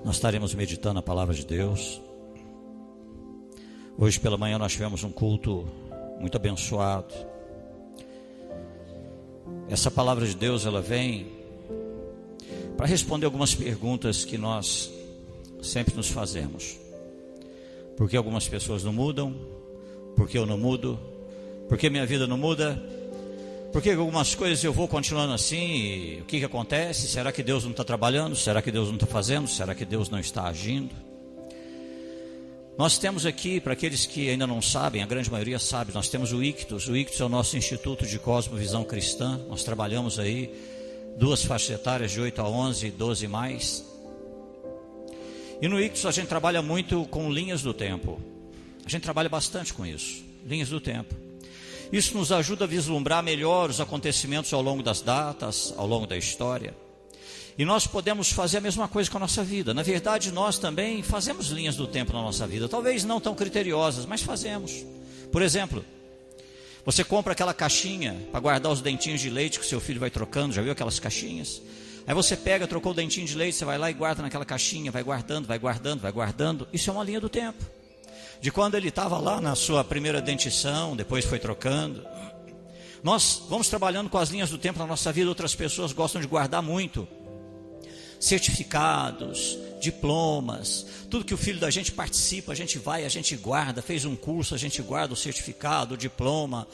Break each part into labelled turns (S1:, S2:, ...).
S1: Nós estaremos meditando a palavra de Deus. Hoje pela manhã nós tivemos um culto muito abençoado. Essa palavra de Deus, ela vem para responder algumas perguntas que nós sempre nos fazemos. Por que algumas pessoas não mudam? Por que eu não mudo? Por que minha vida não muda? Por que algumas coisas eu vou continuando assim? E o que acontece? Será que Deus não está trabalhando? Será que Deus não está fazendo? Será que Deus não está agindo? Nós temos aqui, para aqueles que ainda não sabem, a grande maioria sabe, nós temos o Ictus. O Ictus é o nosso Instituto de Cosmovisão Cristã. Nós trabalhamos aí 2 faixas etárias de 8 a 11 e 12 mais. E no Ictus a gente trabalha muito com linhas do tempo. A gente trabalha bastante com isso, linhas do tempo. Isso nos ajuda a vislumbrar melhor os acontecimentos ao longo das datas, ao longo da história. E nós podemos fazer a mesma coisa com a nossa vida. Na verdade, nós também fazemos linhas do tempo na nossa vida. Talvez não tão criteriosas, mas fazemos. Por exemplo, você compra aquela caixinha para guardar os dentinhos de leite que o seu filho vai trocando. Já viu aquelas caixinhas? Aí você pega, trocou o dentinho de leite, você vai lá e guarda naquela caixinha, vai guardando, vai guardando, vai guardando. Isso é uma linha do tempo. De quando ele estava lá na sua primeira dentição, depois foi trocando. Nós vamos trabalhando com as linhas do tempo na nossa vida. Outras pessoas gostam de guardar muito certificados, diplomas, tudo que o filho da gente participa, a gente vai, a gente guarda. Fez um curso, a gente guarda o certificado, o diploma.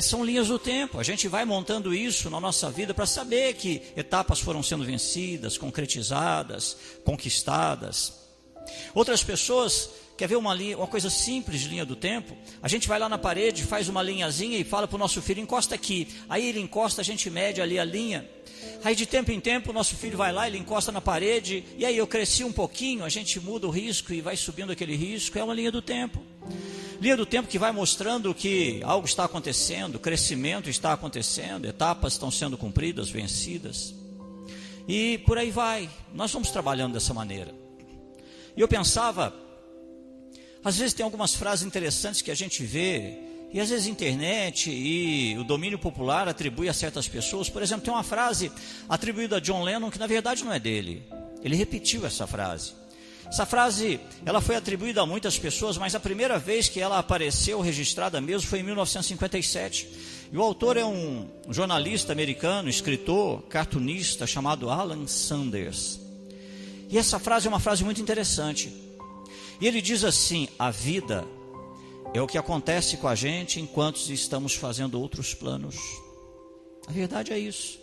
S1: São linhas do tempo. A gente vai montando isso na nossa vida para saber que etapas foram sendo vencidas, concretizadas, conquistadas. Outras pessoas quer ver uma coisa simples de linha do tempo? A gente vai lá na parede, faz uma linhazinha e fala para o nosso filho, encosta aqui. Aí ele encosta, a gente mede ali a linha. Aí de tempo em tempo o nosso filho vai lá, ele encosta na parede. E aí eu cresci um pouquinho, a gente muda o risco e vai subindo aquele risco. É uma linha do tempo. Linha do tempo que vai mostrando que algo está acontecendo, crescimento está acontecendo, etapas estão sendo cumpridas, vencidas. E por aí vai. Nós vamos trabalhando dessa maneira. E eu pensava, às vezes tem algumas frases interessantes que a gente vê, e às vezes a internet e o domínio popular atribui a certas pessoas. Por exemplo, tem uma frase atribuída a John Lennon que na verdade não é dele. Ele repetiu essa frase. Essa frase, ela foi atribuída a muitas pessoas, mas a primeira vez que ela apareceu registrada mesmo foi em 1957. E o autor é um jornalista americano, escritor, cartunista chamado Alan Sanders. E essa frase é uma frase muito interessante. E ele diz assim: a vida é o que acontece com a gente enquanto estamos fazendo outros planos. A verdade é isso.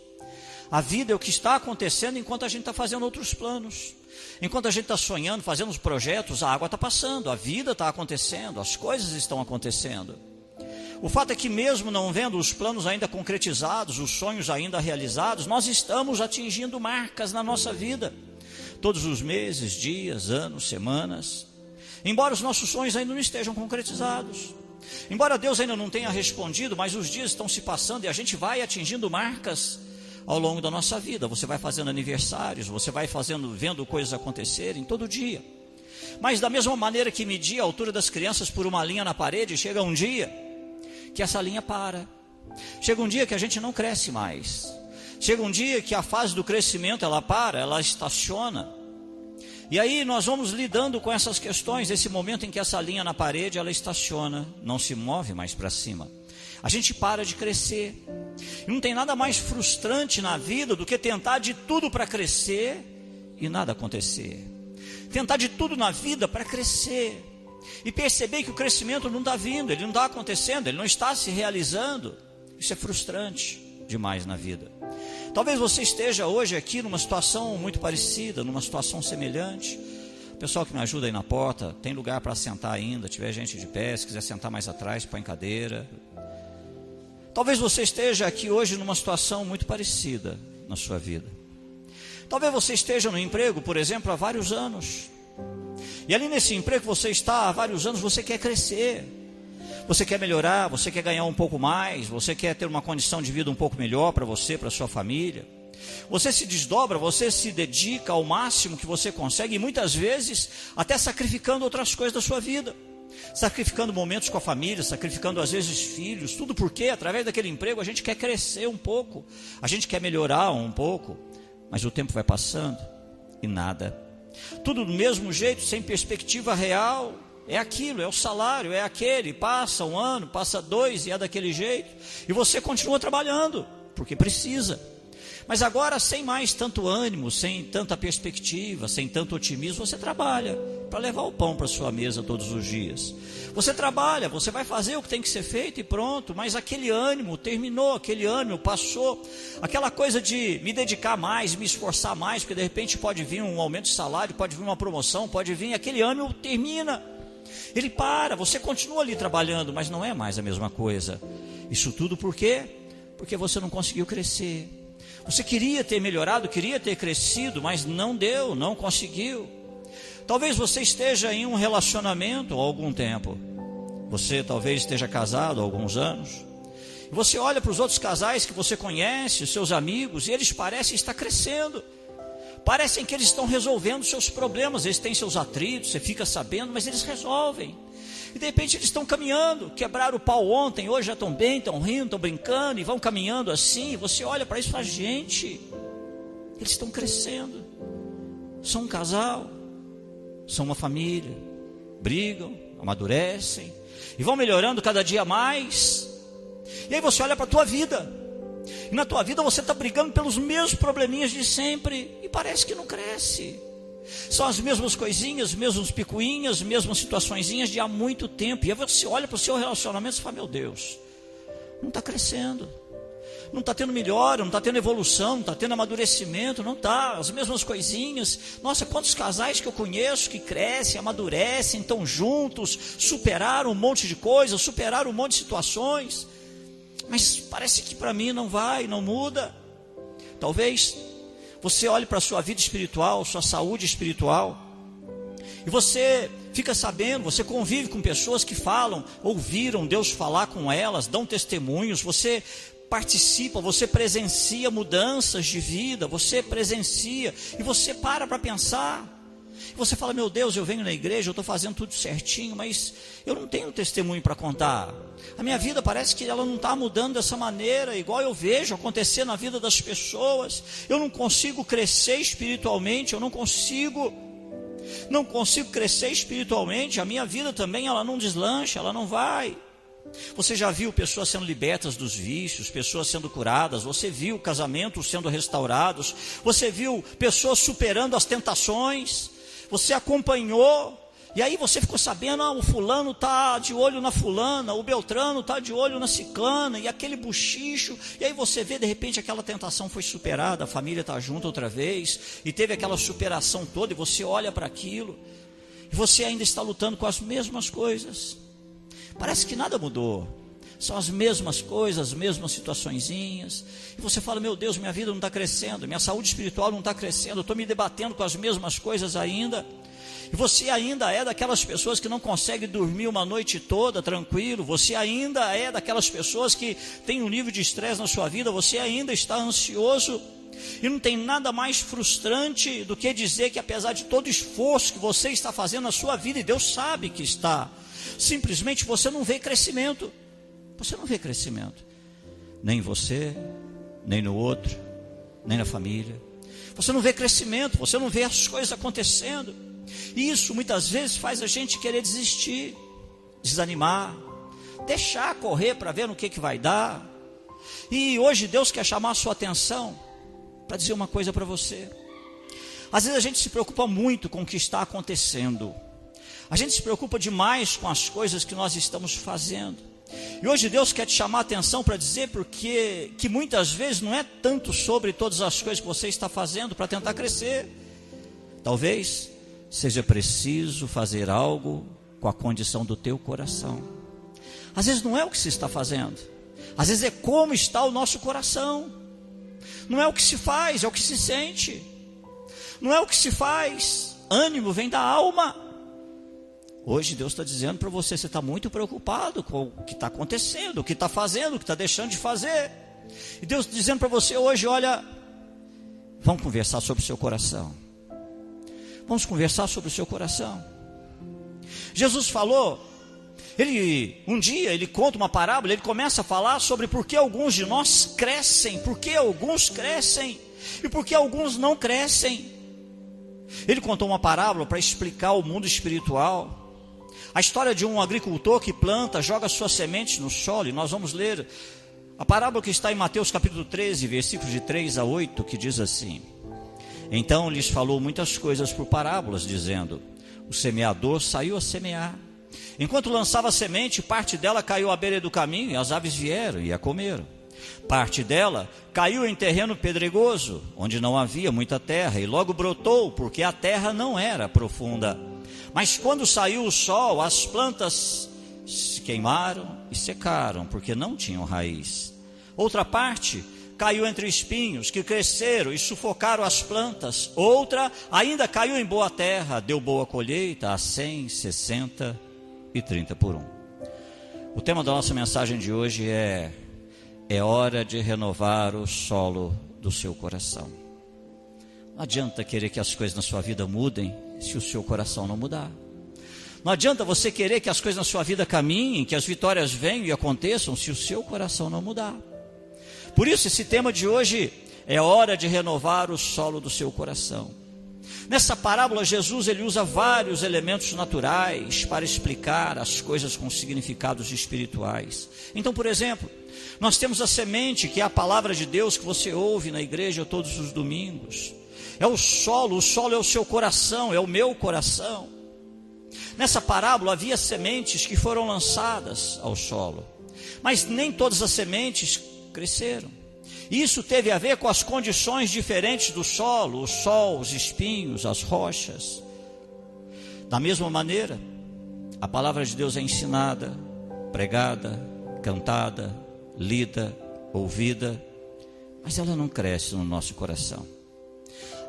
S1: A vida é o que está acontecendo enquanto a gente está fazendo outros planos. Enquanto a gente está sonhando, fazendo os projetos, a água está passando, a vida está acontecendo, as coisas estão acontecendo. O fato é que mesmo não vendo os planos ainda concretizados, os sonhos ainda realizados, nós estamos atingindo marcas na nossa vida. Todos os meses, dias, anos, semanas. Embora os nossos sonhos ainda não estejam concretizados. Embora Deus ainda não tenha respondido, mas os dias estão se passando e a gente vai atingindo marcas ao longo da nossa vida. Você vai fazendo aniversários, você vai vendo coisas acontecerem todo dia. Mas da mesma maneira que medir a altura das crianças por uma linha na parede, chega um dia que essa linha para. Chega um dia que a gente não cresce mais. Chega um dia que a fase do crescimento ela para, ela estaciona. E aí nós vamos lidando com essas questões, esse momento em que essa linha na parede ela estaciona, não se move mais para cima. A gente para de crescer. E não tem nada mais frustrante na vida do que tentar de tudo para crescer e nada acontecer. Tentar de tudo na vida para crescer e perceber que o crescimento não está vindo, ele não está acontecendo, ele não está se realizando. Isso é frustrante demais na vida. Talvez você esteja hoje aqui numa situação muito parecida, numa situação semelhante. O pessoal que me ajuda aí na porta, tem lugar para sentar ainda, tiver gente de pé, se quiser sentar mais atrás, põe cadeira. Talvez você esteja aqui hoje numa situação muito parecida na sua vida. Talvez você esteja no emprego, por exemplo, há vários anos. E ali nesse emprego que você está há vários anos, você quer crescer. Você quer melhorar, você quer ganhar um pouco mais, você quer ter uma condição de vida um pouco melhor para você, para a sua família. Você se desdobra, você se dedica ao máximo que você consegue e muitas vezes até sacrificando outras coisas da sua vida. Sacrificando momentos com a família, sacrificando às vezes filhos, tudo porque através daquele emprego a gente quer crescer um pouco, a gente quer melhorar um pouco, mas o tempo vai passando e nada Tudo do mesmo jeito, sem perspectiva real. É aquilo, é o salário, é aquele. Passa um ano, passa 2 e é daquele jeito. E você continua trabalhando, porque precisa. Mas agora, sem mais tanto ânimo, sem tanta perspectiva, sem tanto otimismo, você trabalha para levar o pão para a sua mesa todos os dias. Você trabalha, você vai fazer o que tem que ser feito e pronto. Mas aquele ânimo terminou, aquele ânimo passou. Aquela coisa de me dedicar mais, me esforçar mais, porque de repente pode vir um aumento de salário, pode vir uma promoção, pode vir, aquele ânimo termina. Ele para, você continua ali trabalhando, mas não é mais a mesma coisa. Isso tudo por quê? Porque você não conseguiu crescer. Você queria ter melhorado, queria ter crescido, mas não deu, não conseguiu. Talvez você esteja em um relacionamento há algum tempo. Você talvez esteja casado há alguns anos. E você olha para os outros casais que você conhece, os seus amigos, e eles parecem estar crescendo. Parecem que eles estão resolvendo seus problemas, eles têm seus atritos, você fica sabendo, mas eles resolvem. E de repente eles estão caminhando, quebraram o pau ontem, hoje já estão bem, estão rindo, estão brincando, e vão caminhando assim. Você olha para isso e fala, gente, eles estão crescendo. São um casal, são uma família, brigam, amadurecem, e vão melhorando cada dia mais. E aí você olha para a tua vida, e na tua vida você está brigando pelos mesmos probleminhas de sempre, e parece que não cresce. São as mesmas coisinhas, mesmos picuinhas, mesmas situaçõezinhas de há muito tempo. E aí você olha para o seu relacionamento e fala, meu Deus, não está crescendo, não está tendo melhora, não está tendo evolução, não está tendo amadurecimento, não está, as mesmas coisinhas. Nossa, quantos casais que eu conheço que crescem, amadurecem, estão juntos, superaram um monte de coisas, superaram um monte de situações, mas parece que para mim não vai, não muda. Talvez você olhe para a sua vida espiritual, sua saúde espiritual, e você fica sabendo, você convive com pessoas que falam, ouviram Deus falar com elas, dão testemunhos, você participa, você presencia mudanças de vida, você presencia, e você para pensar. Você fala, meu Deus, eu venho na igreja, eu estou fazendo tudo certinho, mas eu não tenho testemunho para contar. A minha vida parece que ela não está mudando dessa maneira, igual eu vejo acontecer na vida das pessoas. Eu não consigo crescer espiritualmente, eu não consigo crescer espiritualmente. A minha vida também, ela não deslancha, ela não vai. Você já viu pessoas sendo libertas dos vícios, pessoas sendo curadas, você viu casamentos sendo restaurados, você viu pessoas superando as tentações, você acompanhou, e aí você ficou sabendo, o fulano está de olho na fulana, o Beltrano está de olho na ciclana, e aquele buchicho, e aí você vê, de repente aquela tentação foi superada, a família está junto outra vez, e teve aquela superação toda, e você olha para aquilo, e você ainda está lutando com as mesmas coisas. Parece que nada mudou, são as mesmas coisas, as mesmas situaçõezinhas, e você fala, meu Deus, minha vida não está crescendo, minha saúde espiritual não está crescendo, eu estou me debatendo com as mesmas coisas ainda, e você ainda é daquelas pessoas que não consegue dormir uma noite toda tranquilo, você ainda é daquelas pessoas que tem um nível de estresse na sua vida, você ainda está ansioso, e não tem nada mais frustrante do que dizer que apesar de todo o esforço que você está fazendo na sua vida, e Deus sabe que está, simplesmente você não vê crescimento. Você não vê crescimento, nem em você, nem no outro, nem na família. Você não vê crescimento, você não vê as coisas acontecendo. E isso muitas vezes faz a gente querer desistir, desanimar, deixar correr para ver no que vai dar. E hoje Deus quer chamar a sua atenção para dizer uma coisa para você. Às vezes a gente se preocupa muito com o que está acontecendo. A gente se preocupa demais com as coisas que nós estamos fazendo. E hoje Deus quer te chamar a atenção para dizer que muitas vezes não é tanto sobre todas as coisas que você está fazendo para tentar crescer. Talvez seja preciso fazer algo com a condição do teu coração. Às vezes não é o que se está fazendo, às vezes é como está o nosso coração. Não é o que se faz, é o que se sente. Não é o que se faz, ânimo vem da alma. Hoje Deus está dizendo para você, você está muito preocupado com o que está acontecendo, o que está fazendo, o que está deixando de fazer. E Deus está dizendo para você hoje, olha, vamos conversar sobre o seu coração. Vamos conversar sobre o seu coração. Jesus falou, um dia ele conta uma parábola, ele começa a falar sobre por que alguns de nós crescem, por que alguns crescem e por que alguns não crescem. Ele contou uma parábola para explicar o mundo espiritual. A história de um agricultor que planta, joga suas sementes no solo, e nós vamos ler a parábola que está em Mateus capítulo 13, versículos de 3 a 8, que diz assim: Então lhes falou muitas coisas por parábolas, dizendo: O semeador saiu a semear. Enquanto lançava a semente, parte dela caiu à beira do caminho, e as aves vieram e a comeram. Parte dela caiu em terreno pedregoso, onde não havia muita terra, e logo brotou, porque a terra não era profunda. Mas quando saiu o sol, as plantas se queimaram e secaram, porque não tinham raiz. Outra parte caiu entre espinhos, que cresceram e sufocaram as plantas. Outra ainda caiu em boa terra, deu boa colheita a 100, 60 e 30 por 1. O tema da nossa mensagem de hoje é hora de renovar o solo do seu coração. Não adianta querer que as coisas na sua vida mudem se o seu coração não mudar. Não adianta você querer que as coisas na sua vida caminhem, que as vitórias venham e aconteçam, se o seu coração não mudar. Por isso esse tema de hoje é hora de renovar o solo do seu coração. Nessa parábola, Jesus ele usa vários elementos naturais para explicar as coisas com significados espirituais. Então, por exemplo, nós temos a semente, que é a palavra de Deus que você ouve na igreja todos os domingos. É o solo é o seu coração, é o meu coração. Nessa parábola havia sementes que foram lançadas ao solo, mas nem todas as sementes cresceram. Isso teve a ver com as condições diferentes do solo, o sol, os espinhos, as rochas. Da mesma maneira, a palavra de Deus é ensinada, pregada, cantada, lida, ouvida, mas ela não cresce no nosso coração.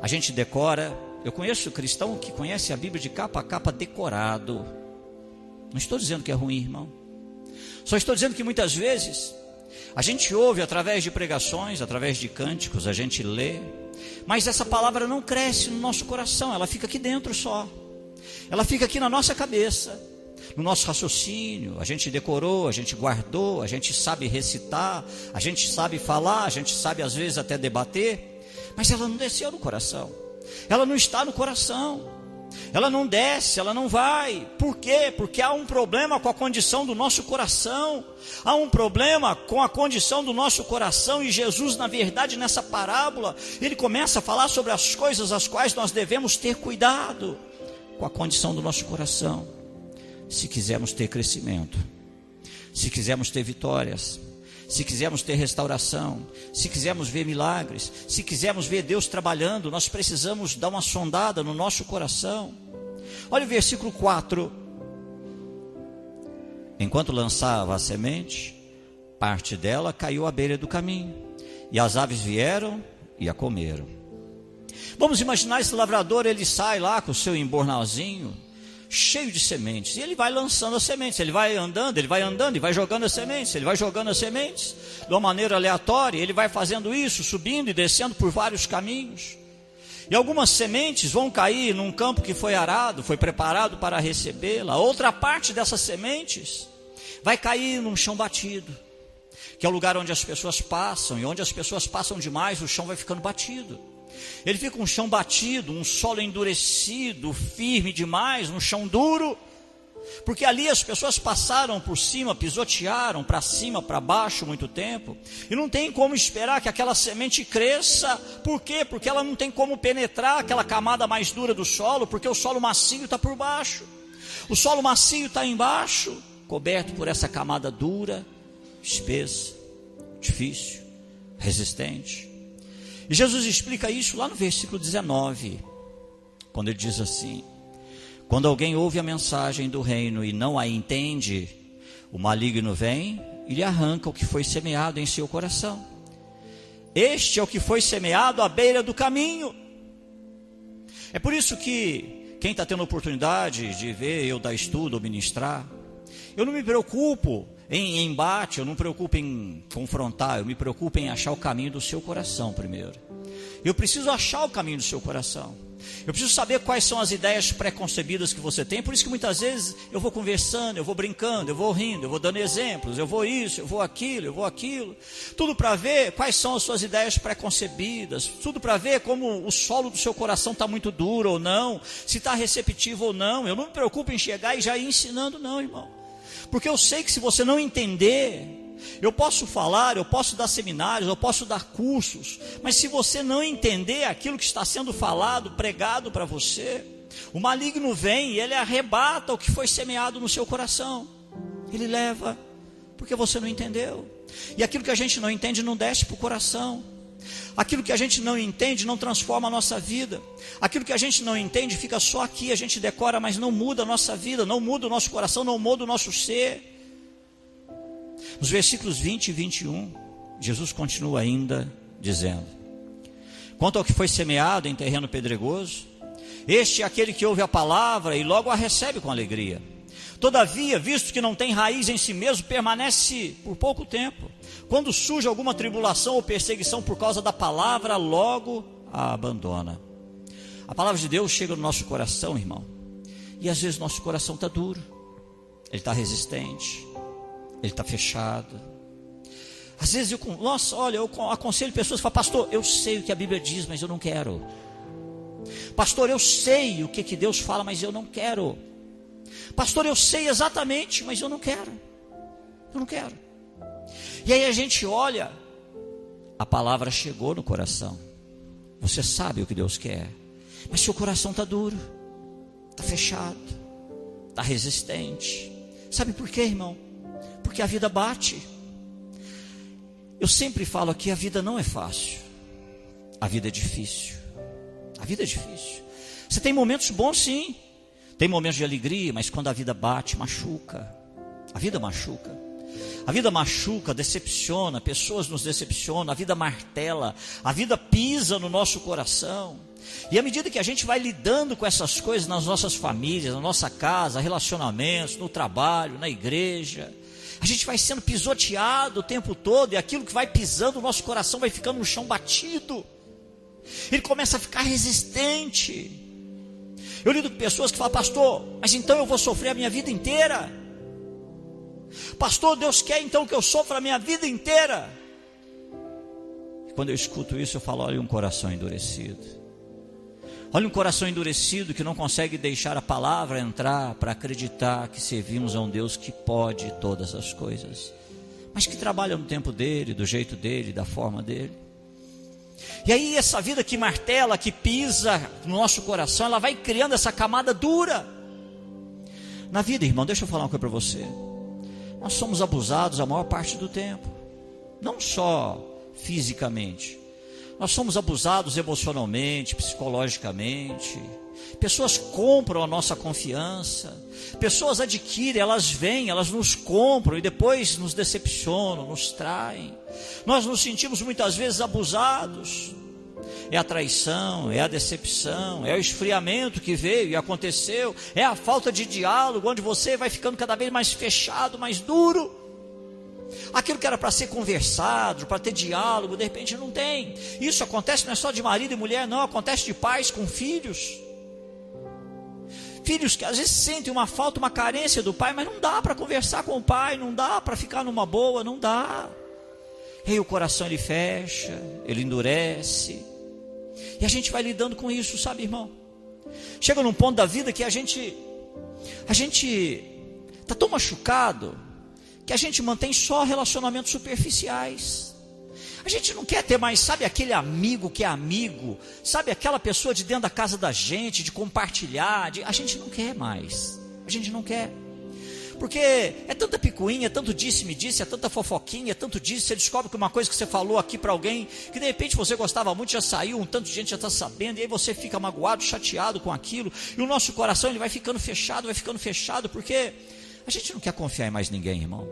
S1: A gente decora. Eu conheço cristão que conhece a Bíblia de capa a capa decorado. Não estou dizendo que é ruim, irmão. Só estou dizendo que muitas vezes a gente ouve através de pregações, através de cânticos, a gente lê, mas essa palavra não cresce no nosso coração, ela fica aqui dentro só. Ela fica aqui na nossa cabeça, no nosso raciocínio. A gente decorou, a gente guardou, a gente sabe recitar, a gente sabe falar, a gente sabe às vezes até debater, mas ela não desceu no coração. Ela não está no coração. Ela não desce, ela não vai. Por quê? Porque há um problema com a condição do nosso coração. Há um problema com a condição do nosso coração. E Jesus, na verdade, nessa parábola, ele começa a falar sobre as coisas às quais nós devemos ter cuidado com a condição do nosso coração, se quisermos ter crescimento, se quisermos ter vitórias, se quisermos ter restauração, se quisermos ver milagres, se quisermos ver Deus trabalhando, nós precisamos dar uma sondada no nosso coração. Olha o versículo 4. Enquanto lançava a semente, parte dela caiu à beira do caminho, e as aves vieram e a comeram. Vamos imaginar esse lavrador, ele sai lá com o seu embornalzinho, cheio de sementes, e ele vai lançando as sementes, ele vai andando e vai jogando as sementes, ele vai jogando as sementes de uma maneira aleatória, ele vai fazendo isso, subindo e descendo por vários caminhos, e algumas sementes vão cair num campo que foi arado, foi preparado para recebê-la. Outra parte dessas sementes vai cair num chão batido, que é o lugar onde as pessoas passam, e onde as pessoas passam demais, o chão vai ficando batido. Ele fica um chão batido, um solo endurecido, firme demais, um chão duro, porque ali as pessoas passaram por cima, pisotearam para cima, para baixo muito tempo, e não tem como esperar que aquela semente cresça. Por quê? Porque ela não tem como penetrar aquela camada mais dura do solo, porque o solo macio está por baixo, o solo macio está embaixo, coberto por essa camada dura, espessa, difícil, resistente. E Jesus explica isso lá no versículo 19, quando ele diz assim: quando alguém ouve a mensagem do reino e não a entende, o maligno vem e lhe arranca o que foi semeado em seu coração. Este é o que foi semeado à beira do caminho. É por isso que quem está tendo a oportunidade de ver eu dar estudo ou ministrar, eu não me preocupo em embate, eu não me preocupo em confrontar, eu me preocupo em achar o caminho do seu coração primeiro. Eu preciso achar o caminho do seu coração. Eu preciso saber quais são as ideias pré-concebidas que você tem. Por isso que muitas vezes eu vou conversando, eu vou brincando, eu vou rindo, eu vou dando exemplos, eu vou isso, eu vou aquilo. Tudo para ver quais são as suas ideias pré-concebidas. Tudo para ver como o solo do seu coração está muito duro ou não, se está receptivo ou não. Eu não me preocupo em chegar e já ir ensinando, não, irmão. Porque eu sei que se você não entender, eu posso falar, eu posso dar seminários, eu posso dar cursos, mas se você não entender aquilo que está sendo falado, pregado para você, o maligno vem e ele arrebata o que foi semeado no seu coração. Ele leva, porque você não entendeu. E aquilo que a gente não entende não desce para o coração. Aquilo que a gente não entende não transforma a nossa vida. Aquilo que a gente não entende fica só aqui, a gente decora, mas não muda a nossa vida, não muda o nosso coração, não muda o nosso ser. Nos versículos 20 e 21, Jesus continua ainda dizendo: quanto ao que foi semeado em terreno pedregoso, este é aquele que ouve a palavra e logo a recebe com alegria. Todavia, visto que não tem raiz em si mesmo, permanece por pouco tempo. Quando surge alguma tribulação ou perseguição por causa da palavra, logo a abandona. A palavra de Deus chega no nosso coração, irmão, e às vezes nosso coração está duro, ele está resistente, ele está fechado. Às vezes eu aconselho pessoas que falam: pastor, eu sei o que a Bíblia diz, mas eu não quero. Pastor, eu sei o que Deus fala, mas eu não quero. Pastor, eu sei exatamente, mas eu não quero. Eu não quero. E aí a gente olha, a palavra chegou no coração, você sabe o que Deus quer, mas seu coração está duro, está fechado, está resistente. Sabe por quê, irmão? Porque a vida bate. Eu sempre falo aqui, a vida não é fácil, a vida é difícil. A vida é difícil. Você tem momentos bons, sim, tem momentos de alegria, mas quando a vida bate, machuca. A vida machuca. A vida machuca, decepciona, pessoas nos decepcionam, a vida martela, a vida pisa no nosso coração. E à medida que a gente vai lidando com essas coisas nas nossas famílias, na nossa casa, relacionamentos, no trabalho, na igreja, a gente vai sendo pisoteado o tempo todo, e aquilo que vai pisando, o nosso coração vai ficando no chão batido. Ele começa a ficar resistente. Eu lido com pessoas que falam: pastor, mas então eu vou sofrer a minha vida inteira? Pastor, Deus quer então que eu sofra a minha vida inteira? E quando eu escuto isso, eu falo: olha um coração endurecido. Olha um coração endurecido que não consegue deixar a palavra entrar para acreditar que servimos a um Deus que pode todas as coisas, mas que trabalha no tempo dele, do jeito dele, da forma dele. E aí essa vida que martela, que pisa no nosso coração, ela vai criando essa camada dura. Na vida, irmão, deixa eu falar uma coisa para você. Nós somos abusados a maior parte do tempo. Não só fisicamente. Nós somos abusados emocionalmente, psicologicamente. Pessoas compram a nossa confiança. Pessoas adquirem, elas vêm, elas nos compram e depois nos decepcionam, nos traem. Nós nos sentimos muitas vezes abusados. É a traição, é a decepção, é o esfriamento que veio e aconteceu, é a falta de diálogo, onde você vai ficando cada vez mais fechado, mais duro. Aquilo que era para ser conversado, para ter diálogo, de repente não tem. Isso acontece não é só de marido e mulher, não, acontece de pais com filhos. Filhos que às vezes sentem uma falta, uma carência do pai, mas não dá para conversar com o pai, não dá para ficar numa boa, não dá. E aí o coração ele fecha, ele endurece. E a gente vai lidando com isso, sabe, irmão? Chega num ponto da vida que a gente está tão machucado que a gente mantém só relacionamentos superficiais. A gente não quer ter mais, sabe, aquele amigo que é amigo, sabe, aquela pessoa de dentro da casa da gente, de compartilhar, a gente não quer mais, a gente não quer. Porque é tanta picuinha, é tanto disse-me disse, é tanta fofoquinha, é tanto disso. Você descobre que uma coisa que você falou aqui para alguém, que de repente você gostava muito, já saiu, um tanto de gente já está sabendo, e aí você fica magoado, chateado com aquilo, e o nosso coração ele vai ficando fechado, porque a gente não quer confiar em mais ninguém, irmão.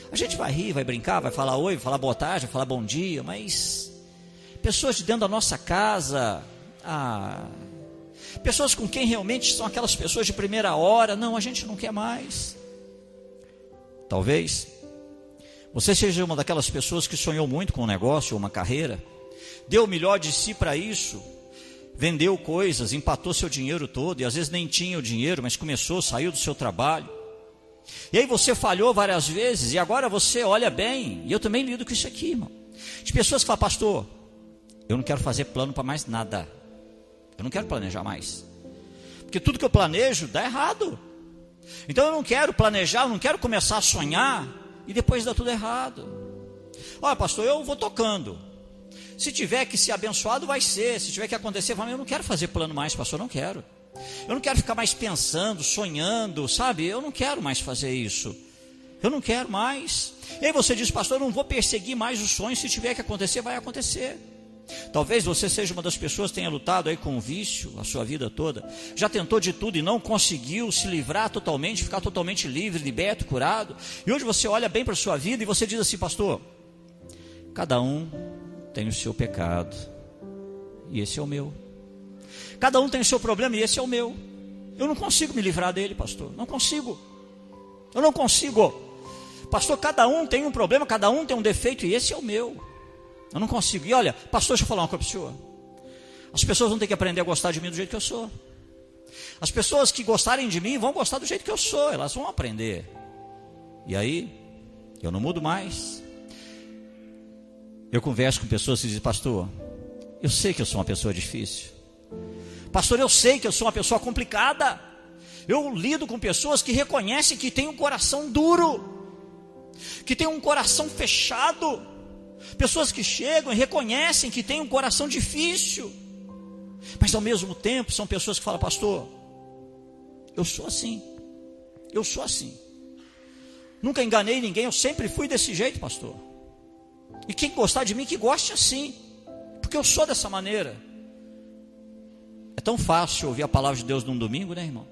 S1: A gente vai rir, vai brincar, vai falar oi, vai falar boa tarde, vai falar bom dia, mas pessoas de dentro da nossa casa, pessoas com quem realmente são aquelas pessoas de primeira hora, não, a gente não quer mais. Talvez você seja uma daquelas pessoas que sonhou muito com um negócio ou uma carreira, deu o melhor de si para isso, vendeu coisas, empatou seu dinheiro todo, e às vezes nem tinha o dinheiro, mas saiu do seu trabalho. E aí você falhou várias vezes, e agora você olha bem, e eu também lido com isso aqui, irmão. De pessoas que falam, pastor, eu não quero fazer plano para mais nada. Eu não quero planejar mais. Porque tudo que eu planejo dá errado. Então eu não quero planejar, eu não quero começar a sonhar, e depois dá tudo errado. Olha, pastor, eu vou tocando. Se tiver que ser abençoado, vai ser. Se tiver que acontecer, eu não quero fazer plano mais, pastor, não quero. Eu não quero ficar mais pensando, sonhando, sabe? Eu não quero mais fazer isso. Eu não quero mais. E aí você diz, pastor, eu não vou perseguir mais os sonhos. Se tiver que acontecer, vai acontecer. Talvez você seja uma das pessoas que tenha lutado aí com o vício a sua vida toda. Já tentou de tudo e não conseguiu se livrar totalmente, ficar totalmente livre, liberto, curado. E hoje você olha bem para a sua vida e você diz assim, pastor, cada um tem o seu pecado, e esse é o meu. Cada um tem o seu problema, e esse é o meu. Eu não consigo me livrar dele, pastor. Não consigo. Eu não consigo. Pastor, cada um tem um problema, cada um tem um defeito, e esse é o meu. Eu não consigo. E olha, pastor, deixa eu falar uma coisa para o senhor. As pessoas vão ter que aprender a gostar de mim do jeito que eu sou. As pessoas que gostarem de mim vão gostar do jeito que eu sou. Elas vão aprender. E aí, eu não mudo mais. Eu converso com pessoas que dizem, pastor, eu sei que eu sou uma pessoa difícil. Pastor, eu sei que eu sou uma pessoa complicada. Eu lido com pessoas que reconhecem que tem um coração duro, que tem um coração fechado. Pessoas que chegam e reconhecem que tem um coração difícil. Mas ao mesmo tempo são pessoas que falam, pastor, eu sou assim. Eu sou assim. Nunca enganei ninguém, eu sempre fui desse jeito, pastor. E quem gostar de mim, que goste assim, porque eu sou dessa maneira. É tão fácil ouvir a palavra de Deus num domingo, né, irmão?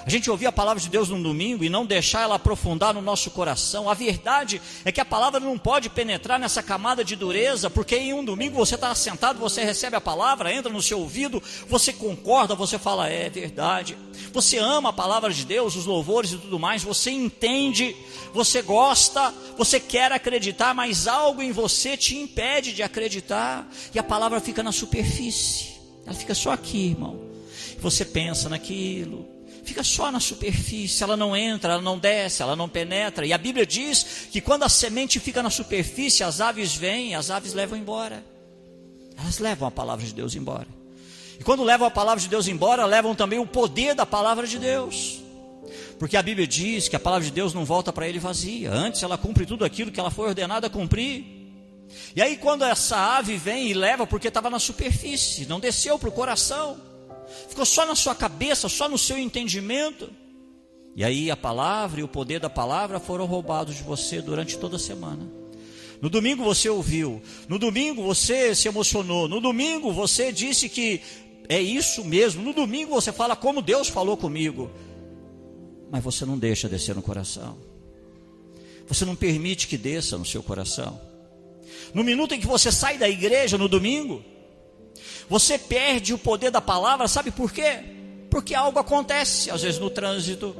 S1: A gente ouvir a palavra de Deus num domingo e não deixar ela aprofundar no nosso coração. A verdade é que a palavra não pode penetrar nessa camada de dureza, porque em um domingo você está sentado, você recebe a palavra, entra no seu ouvido, você concorda, você fala, é verdade. Você ama a palavra de Deus, os louvores e tudo mais, você entende, você gosta, você quer acreditar, mas algo em você te impede de acreditar, e a palavra fica na superfície, ela fica só aqui, irmão. Você pensa naquilo, fica só na superfície, ela não entra, ela não desce, ela não penetra. E a Bíblia diz que quando a semente fica na superfície, as aves vêm, as aves levam embora. Elas levam a palavra de Deus embora. E quando levam a palavra de Deus embora, levam também o poder da palavra de Deus. Porque a Bíblia diz que a palavra de Deus não volta para ele vazia. Antes ela cumpre tudo aquilo que ela foi ordenada a cumprir. E aí quando essa ave vem e leva, porque estava na superfície, não desceu para o coração, ficou só na sua cabeça, só no seu entendimento. E aí a palavra e o poder da palavra foram roubados de você durante toda a semana. No domingo você ouviu, no domingo você se emocionou, no domingo você disse que é isso mesmo, no domingo você fala como Deus falou comigo. Mas você não deixa descer no coração. Você não permite que desça no seu coração. No minuto em que você sai da igreja no domingo, você perde o poder da palavra, sabe por quê? Porque algo acontece, às vezes no trânsito.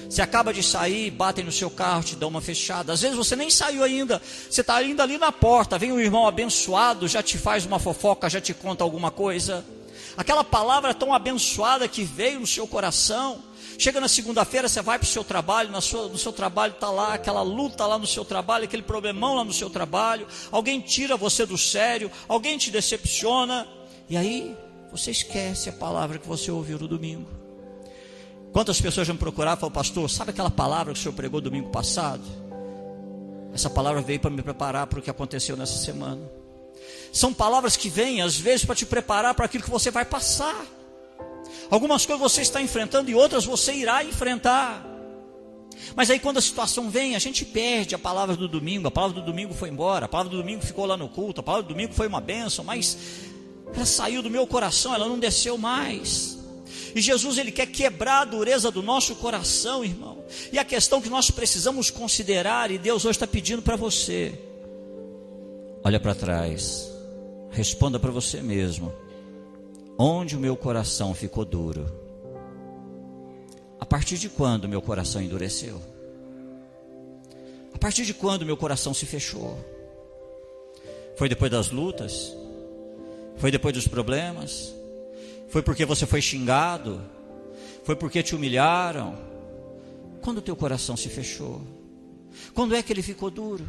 S1: Você acaba de sair, batem no seu carro, te dão uma fechada. Às vezes você nem saiu ainda, você está ainda ali na porta, vem um irmão abençoado, já te faz uma fofoca, já te conta alguma coisa. Aquela palavra tão abençoada que veio no seu coração, chega na segunda-feira, você vai para o seu trabalho, no seu trabalho está lá, aquela luta lá no seu trabalho, aquele problemão lá no seu trabalho, alguém tira você do sério, alguém te decepciona, e aí você esquece a palavra que você ouviu no domingo. Quantas pessoas já me procuraram e falaram, pastor, sabe aquela palavra que o senhor pregou domingo passado? Essa palavra veio para me preparar para o que aconteceu nessa semana. São palavras que vêm às vezes para te preparar para aquilo que você vai passar. Algumas coisas você está enfrentando e outras você irá enfrentar. Mas aí quando a situação vem, a gente perde a palavra do domingo. A palavra do domingo foi embora, a palavra do domingo ficou lá no culto, a palavra do domingo foi uma bênção, mas ela saiu do meu coração, ela não desceu mais. E Jesus, ele quer quebrar a dureza do nosso coração, irmão. E a questão que nós precisamos considerar, e Deus hoje está pedindo para você, olha para trás, responda para você mesmo: onde o meu coração ficou duro? A partir de quando meu coração endureceu? A partir de quando meu coração se fechou? Foi depois das lutas? Foi depois dos problemas? Foi porque você foi xingado? Foi porque te humilharam? Quando o teu coração se fechou? Quando é que ele ficou duro?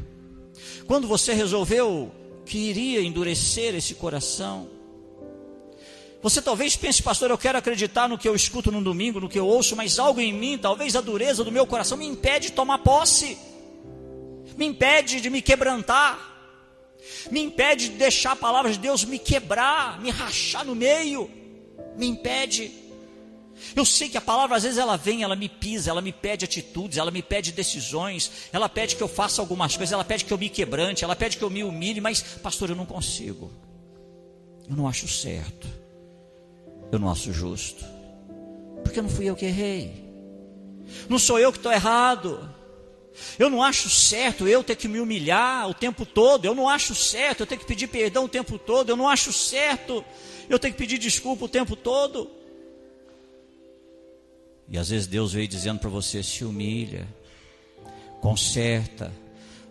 S1: Quando você resolveu que iria endurecer esse coração? Você talvez pense, pastor, eu quero acreditar no que eu escuto no domingo, no que eu ouço, mas algo em mim, talvez a dureza do meu coração me impede de tomar posse, me impede de me quebrantar, me impede de deixar a palavra de Deus me quebrar, me rachar no meio, me impede. Eu sei que a palavra às vezes ela vem, ela me pisa, ela me pede atitudes, ela me pede decisões, ela pede que eu faça algumas coisas, ela pede que eu me quebrante, ela pede que eu me humilhe, mas pastor, eu não consigo, eu não acho certo, eu não acho justo, porque não fui eu que errei, não sou eu que estou errado, eu não acho certo eu ter que me humilhar o tempo todo, eu não acho certo eu ter que pedir perdão o tempo todo, eu não acho certo eu ter que pedir desculpa o tempo todo. E às vezes Deus veio dizendo para você: se humilha, conserta,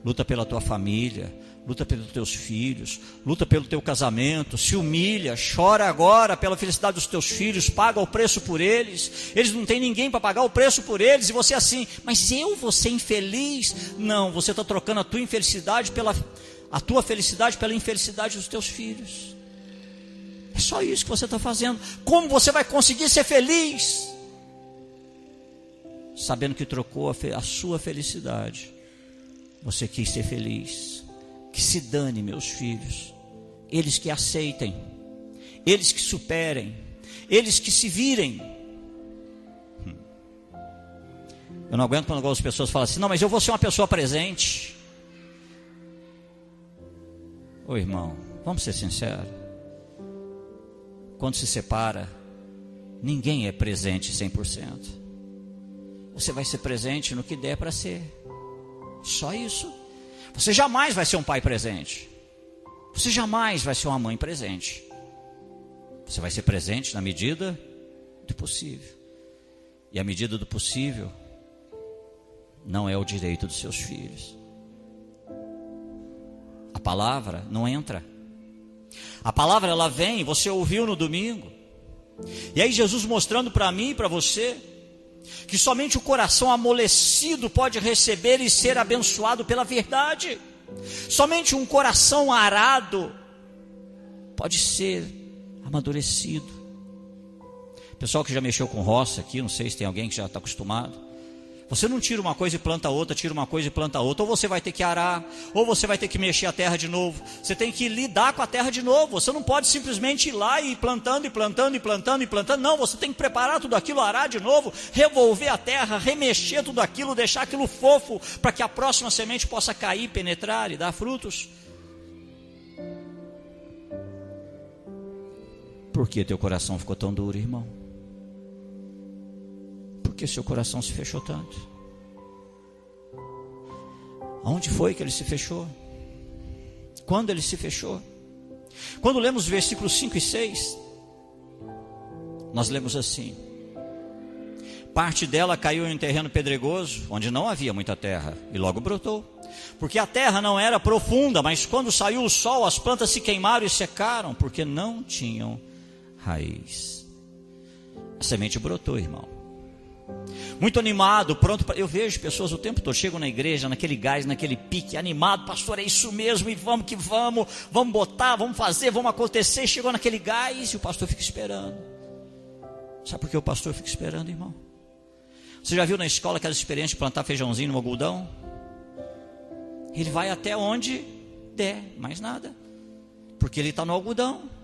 S1: luta pela tua família, luta pelos teus filhos, luta pelo teu casamento, se humilha, chora agora pela felicidade dos teus filhos, paga o preço por eles, eles não têm ninguém para pagar o preço por eles, e você assim, mas eu vou ser infeliz? Não, você está trocando a tua infelicidade a tua felicidade pela infelicidade dos teus filhos. É só isso que você está fazendo. Como você vai conseguir ser feliz sabendo que trocou a sua felicidade? Você quis ser feliz. Que se dane, meus filhos, eles que aceitem, eles que superem, eles que se virem. Eu não aguento quando algumas pessoas falam assim: não, mas eu vou ser uma pessoa presente. Ô irmão, vamos ser sinceros, quando se separa, ninguém é presente 100%. Você vai ser presente no que der para ser, só isso. Você jamais vai ser um pai presente, você jamais vai ser uma mãe presente. Você vai ser presente na medida do possível, e a medida do possível não é o direito dos seus filhos. A palavra não entra, a palavra ela vem, você ouviu no domingo, e aí Jesus mostrando para mim e para você que somente o coração amolecido pode receber e ser abençoado pela verdade. Somente um coração arado pode ser amadurecido. Pessoal que já mexeu com roça aqui, não sei se tem alguém que já está acostumado. Você não tira uma coisa e planta outra, tira uma coisa e planta outra. Ou você vai ter que arar, ou você vai ter que mexer a terra de novo. Você tem que lidar com a terra de novo. Você não pode simplesmente ir lá e ir plantando e plantando e plantando e plantando. Não, você tem que preparar tudo aquilo, arar de novo, revolver a terra, remexer tudo aquilo, deixar aquilo fofo, para que a próxima semente possa cair, penetrar e dar frutos. Por que teu coração ficou tão duro, irmão? Por que seu coração se fechou tanto? Aonde foi que ele se fechou? Quando ele se fechou? Quando lemos versículos 5 e 6, nós lemos assim: parte dela caiu em um terreno pedregoso, onde não havia muita terra, e logo brotou, porque a terra não era profunda, mas quando saiu o sol, as plantas se queimaram e secaram, porque não tinham raiz. A semente brotou, irmão, muito animado, pronto para... Eu vejo pessoas o tempo todo, chegam na igreja, naquele gás, naquele pique, animado: pastor, é isso mesmo, e vamos que vamos, vamos botar, vamos fazer, vamos acontecer. Chegou naquele gás e o pastor fica esperando. Sabe por que o pastor fica esperando, irmão? Você já viu na escola aquela experiência de plantar feijãozinho no algodão? Ele vai até onde der, mais nada, porque ele está no algodão.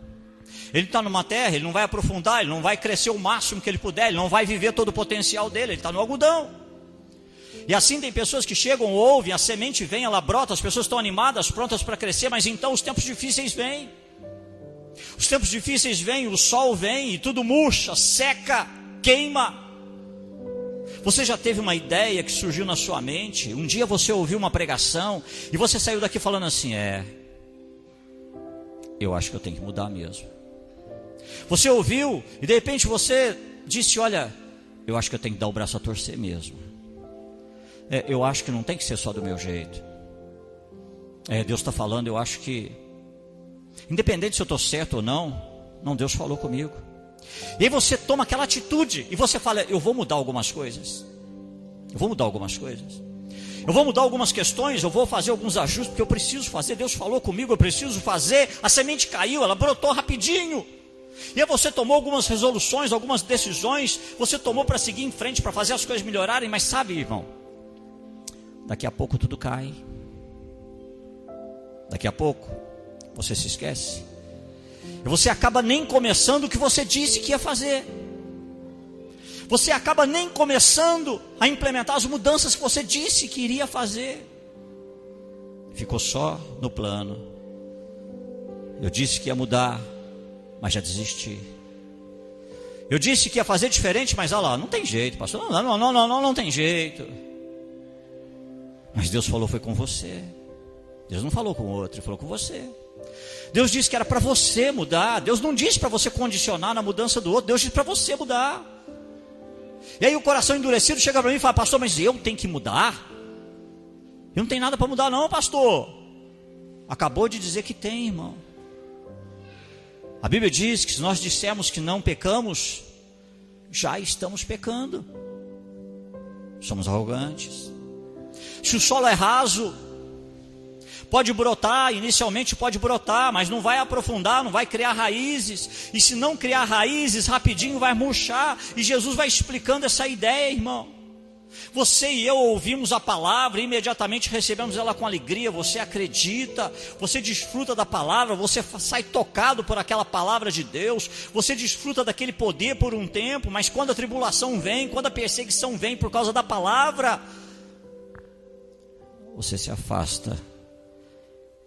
S1: Ele está numa terra, ele não vai aprofundar, ele não vai crescer o máximo que ele puder, ele não vai viver todo o potencial dele, ele está no algodão. E assim tem pessoas que chegam, ouvem, a semente vem, ela brota, as pessoas estão animadas, prontas para crescer, mas então os tempos difíceis vêm. Os tempos difíceis vêm, o sol vem e tudo murcha, seca, queima. Você já teve uma ideia que surgiu na sua mente? Um dia você ouviu uma pregação e você saiu daqui falando assim: eu acho que eu tenho que mudar mesmo. Você ouviu e de repente você disse: olha, eu acho que eu tenho que dar o braço a torcer mesmo. Eu acho que não tem que ser só do meu jeito. Deus está falando, eu acho que, independente se eu estou certo ou não, Deus falou comigo. E aí você toma aquela atitude e você fala: eu vou mudar algumas coisas. Eu vou mudar algumas coisas. Eu vou mudar algumas questões, eu vou fazer alguns ajustes, porque eu preciso fazer. Deus falou comigo, eu preciso fazer. A semente caiu, ela brotou rapidinho. E aí você tomou algumas resoluções, algumas decisões, você tomou para seguir em frente, para fazer as coisas melhorarem. Mas sabe, irmão, daqui a pouco tudo cai. Daqui a pouco você se esquece. E você acaba nem começando o que você disse que ia fazer. Você acaba nem começando a implementar as mudanças que você disse que iria fazer. Ficou só no plano. Eu disse que ia mudar, mas já desisti. Eu disse que ia fazer diferente, mas olha lá, não tem jeito, pastor. Não tem jeito. Mas Deus falou, foi com você. Deus não falou com o outro, Ele falou com você. Deus disse que era para você mudar. Deus não disse para você condicionar na mudança do outro. Deus disse para você mudar. E aí o coração endurecido chega para mim e fala: pastor, mas eu tenho que mudar? Eu não tenho nada para mudar não, pastor. Acabou de dizer que tem, irmão. A Bíblia diz que se nós dissermos que não pecamos, já estamos pecando. Somos arrogantes. Se o solo é raso, pode brotar, inicialmente pode brotar, mas não vai aprofundar, não vai criar raízes. E se não criar raízes, rapidinho vai murchar. E Jesus vai explicando essa ideia, irmão. Você e eu ouvimos a palavra e imediatamente recebemos ela com alegria. Você acredita, você desfruta da palavra, você sai tocado por aquela palavra de Deus. Você desfruta daquele poder por um tempo, mas quando a tribulação vem, quando a perseguição vem por causa da palavra, você se afasta.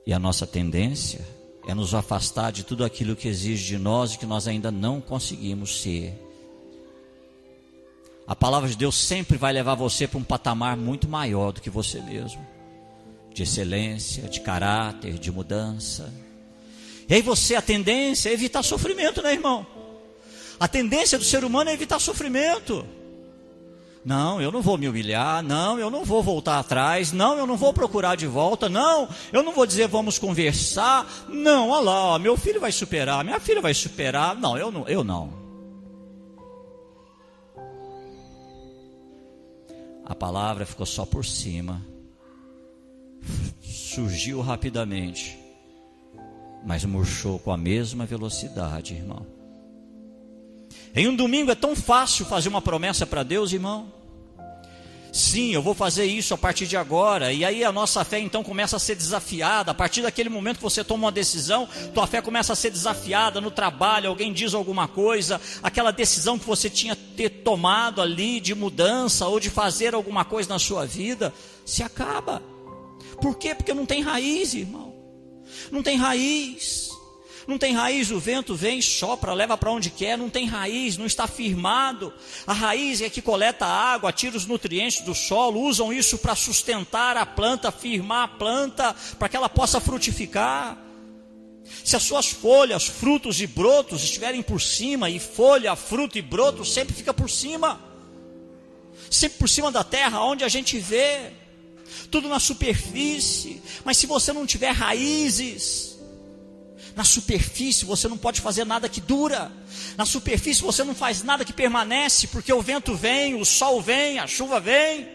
S1: E a nossa tendência é nos afastar de tudo aquilo que exige de nós e que nós ainda não conseguimos ser. A palavra de Deus sempre vai levar você para um patamar muito maior do que você mesmo, de excelência, de caráter, de mudança. E aí a tendência é evitar sofrimento, né, irmão? A tendência do ser humano é evitar sofrimento. Não, eu não vou me humilhar. Não, eu não vou voltar atrás. Não, eu não vou procurar de volta. Não, eu não vou dizer vamos conversar. Não, olha lá, ó, meu filho vai superar, minha filha vai superar. Não, eu não. A palavra ficou só por cima. Surgiu rapidamente, mas murchou com a mesma velocidade, irmão. Em um domingo é tão fácil fazer uma promessa para Deus, irmão. Sim, eu vou fazer isso a partir de agora. E aí a nossa fé então começa a ser desafiada. A partir daquele momento que você toma uma decisão, tua fé começa a ser desafiada no trabalho. Alguém diz alguma coisa, aquela decisão que você tinha ter tomado ali de mudança ou de fazer alguma coisa na sua vida, se acaba. Por quê? Porque não tem raiz, irmão. Não tem raiz. Não tem raiz, o vento vem, sopra, leva para onde quer. Não tem raiz, não está firmado. A raiz é que coleta água, tira os nutrientes do solo. Usam isso para sustentar a planta, firmar a planta, para que ela possa frutificar. Se as suas folhas, frutos e brotos estiverem por cima, e folha, fruto e broto sempre fica por cima. Sempre por cima da terra, onde a gente vê. Tudo na superfície. Mas se você não tiver raízes na superfície, você não pode fazer nada que dura. Na superfície você não faz nada que permanece, porque o vento vem, o sol vem, a chuva vem.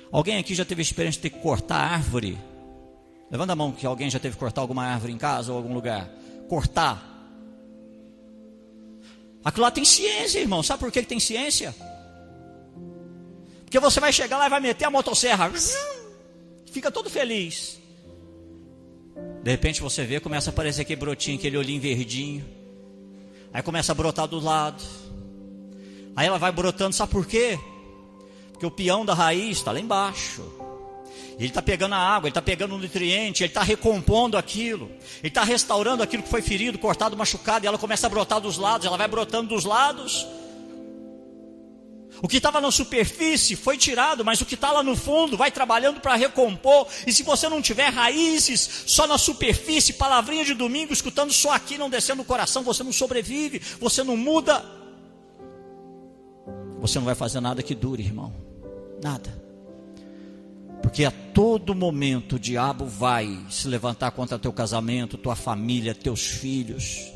S1: Alguém aqui já teve experiência de ter que cortar árvore? Levanta a mão que alguém já teve que cortar alguma árvore em casa ou algum lugar. Cortar. Aquilo lá tem ciência, irmão. Sabe por que tem ciência? Porque você vai chegar lá e vai meter a motosserra. Fica todo feliz. De repente você vê, começa a aparecer aquele brotinho, aquele olhinho verdinho. Aí começa a brotar do lado. Aí ela vai brotando, sabe por quê? Porque o peão da raiz está lá embaixo. Ele está pegando a água, ele está pegando o nutriente, ele está recompondo aquilo. Ele está restaurando aquilo que foi ferido, cortado, machucado. E ela começa a brotar dos lados, ela vai brotando dos lados. O que estava na superfície foi tirado, mas o que está lá no fundo vai trabalhando para recompor. E se você não tiver raízes só na superfície, palavrinha de domingo, escutando só aqui, não descendo no coração, você não sobrevive, você não muda. Você não vai fazer nada que dure, irmão. Nada. Porque a todo momento o diabo vai se levantar contra teu casamento, tua família, teus filhos.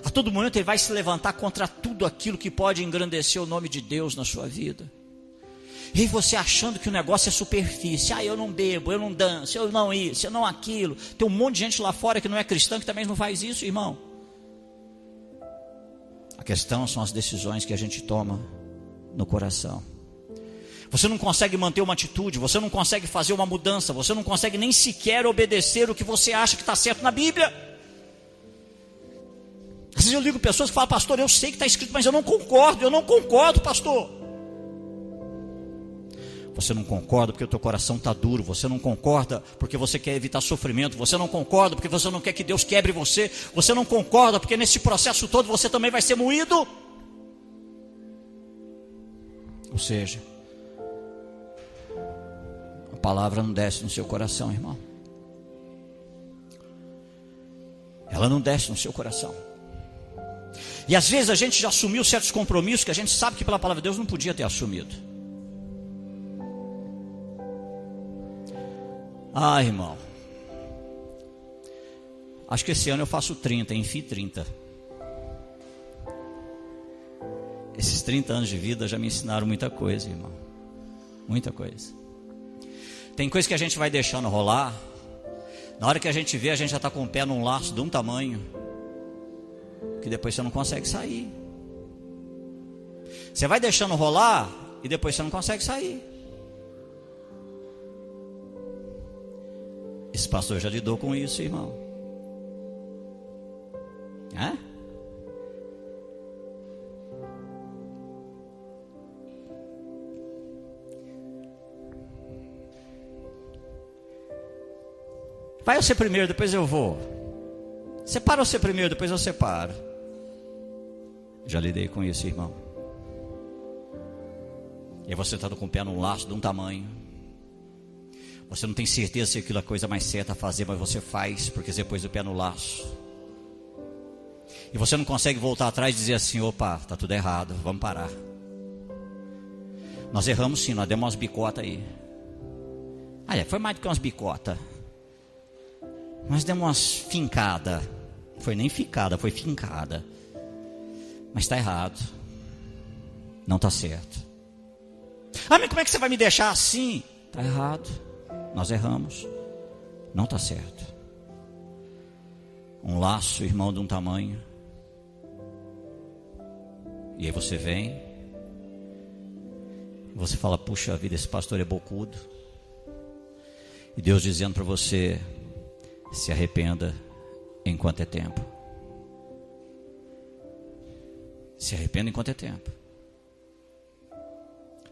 S1: A todo momento ele vai se levantar contra tudo aquilo que pode engrandecer o nome de Deus na sua vida. E você achando que o negócio é superfície. Eu não bebo, eu não danço, eu não isso, eu não aquilo. Tem um monte de gente lá fora que não é cristã, que também não faz isso, irmão. A questão são as decisões que a gente toma no coração. Você não consegue manter uma atitude, você não consegue fazer uma mudança, você não consegue nem sequer obedecer o que você acha que está certo na Bíblia. Às vezes eu ligo pessoas que falam: pastor, eu sei que está escrito, mas eu não concordo, pastor. Você não concorda porque o teu coração está duro, você não concorda porque você quer evitar sofrimento, você não concorda porque você não quer que Deus quebre você, você não concorda porque nesse processo todo você também vai ser moído. Ou seja, a palavra não desce no seu coração, irmão. Ela não desce no seu coração. E às vezes a gente já assumiu certos compromissos que a gente sabe que pela palavra de Deus não podia ter assumido. Irmão, acho que esse ano eu faço 30, enfim 30. Esses 30 anos de vida já me ensinaram muita coisa, irmão. Muita coisa. Tem coisa que a gente vai deixando rolar. Na hora que a gente vê, a gente já está com o pé num laço de um tamanho que depois você não consegue sair. Você vai deixando rolar e depois você não consegue sair. Esse pastor já lidou com isso, irmão. Vai você primeiro, depois eu vou. Separa você primeiro, depois eu separo. Já lidei com isso, irmão. E aí você está com o pé num laço de um tamanho. Você não tem certeza se aquilo é a coisa mais certa a fazer, mas você faz, porque você pôs o pé no laço. E você não consegue voltar atrás e dizer assim: opa, está tudo errado, vamos parar. Nós erramos sim, nós demos umas bicotas aí. Foi mais do que umas bicotas. Nós demos umas fincadas. Foi nem ficada, foi fincada. Mas está errado. Não está certo. Mas como é que você vai me deixar assim? Está errado. Nós erramos. Não está certo. Um laço, irmão, de um tamanho. E aí você vem. Você fala: puxa vida, esse pastor é bocudo. E Deus dizendo para você: se arrependa enquanto é tempo. Se arrependa enquanto é tempo.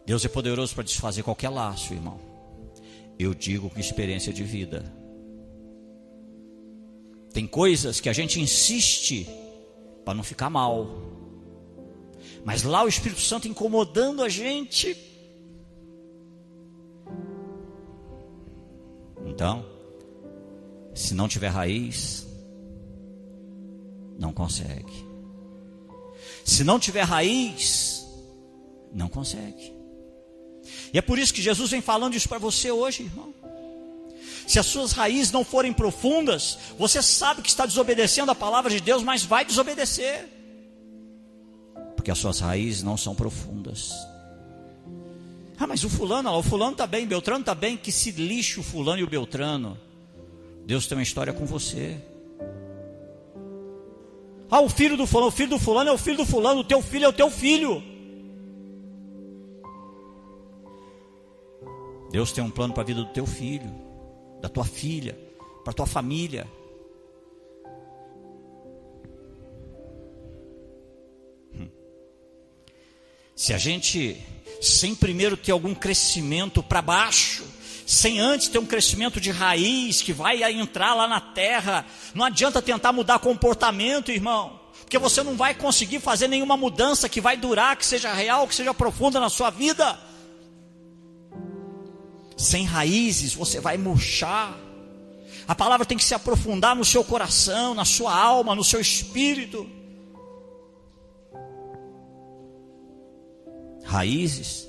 S1: Deus é poderoso para desfazer qualquer laço, irmão. Eu digo com experiência de vida. Tem coisas que a gente insiste para não ficar mal. Mas lá o Espírito Santo incomodando a gente. Então, se não tiver raiz, não consegue. Se não tiver raiz, não consegue. E é por isso que Jesus vem falando isso para você hoje, irmão. Se as suas raízes não forem profundas, você sabe que está desobedecendo a palavra de Deus, mas vai desobedecer. Porque as suas raízes não são profundas. Mas o fulano está bem, Beltrano está bem. Que se lixe o fulano e o Beltrano. Deus tem uma história com você. O filho do fulano é o filho do fulano. O teu filho é o teu filho. Deus tem um plano para a vida do teu filho, da tua filha, para a tua família. Se a gente, sem primeiro ter algum crescimento para baixo, sem antes ter um crescimento de raiz que vai entrar lá na terra, não adianta tentar mudar comportamento, irmão, porque você não vai conseguir fazer nenhuma mudança que vai durar, que seja real, que seja profunda na sua vida. Sem raízes você vai murchar. A palavra tem que se aprofundar no seu coração, na sua alma, no seu espírito. Raízes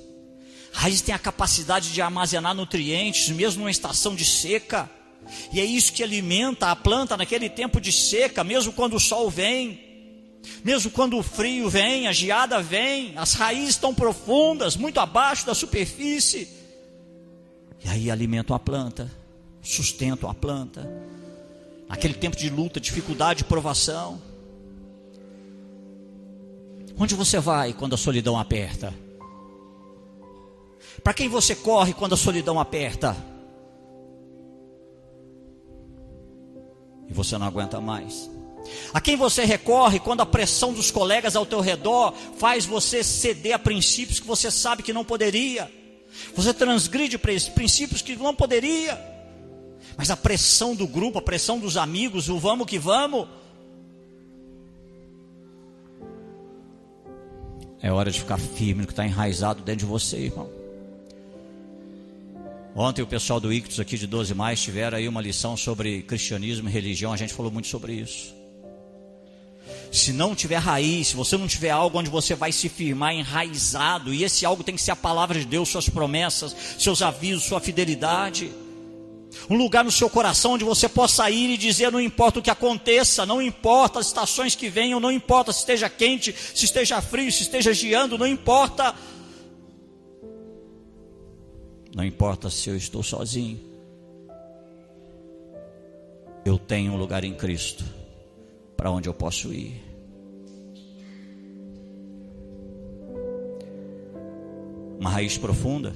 S1: têm a capacidade de armazenar nutrientes, mesmo numa estação de seca. E é isso que alimenta a planta naquele tempo de seca, mesmo quando o sol vem. Mesmo quando o frio vem, a geada vem, as raízes estão profundas, muito abaixo da superfície. E aí alimentam a planta, sustentam a planta. Naquele tempo de luta, dificuldade, provação. Onde você vai quando a solidão aperta? Para quem você corre quando a solidão aperta? E você não aguenta mais. A quem você recorre quando a pressão dos colegas ao teu redor faz você ceder a princípios que você sabe que não poderia? Você transgride princípios que não poderia. Mas a pressão do grupo, a pressão dos amigos, o vamos que vamos. É hora de ficar firme no que está enraizado dentro de você, irmão. Ontem o pessoal do Ictus aqui de 12 Mais tiveram aí uma lição sobre cristianismo e religião. A gente falou muito sobre isso. Se não tiver raiz, se você não tiver algo onde você vai se firmar enraizado, e esse algo tem que ser a palavra de Deus, suas promessas, seus avisos, sua fidelidade. Um lugar no seu coração onde você possa ir e dizer: não importa o que aconteça, não importa as estações que venham, não importa se esteja quente, se esteja frio, se esteja geando, não importa. Não importa se eu estou sozinho. Eu tenho um lugar em Cristo para onde eu posso ir. Uma raiz profunda,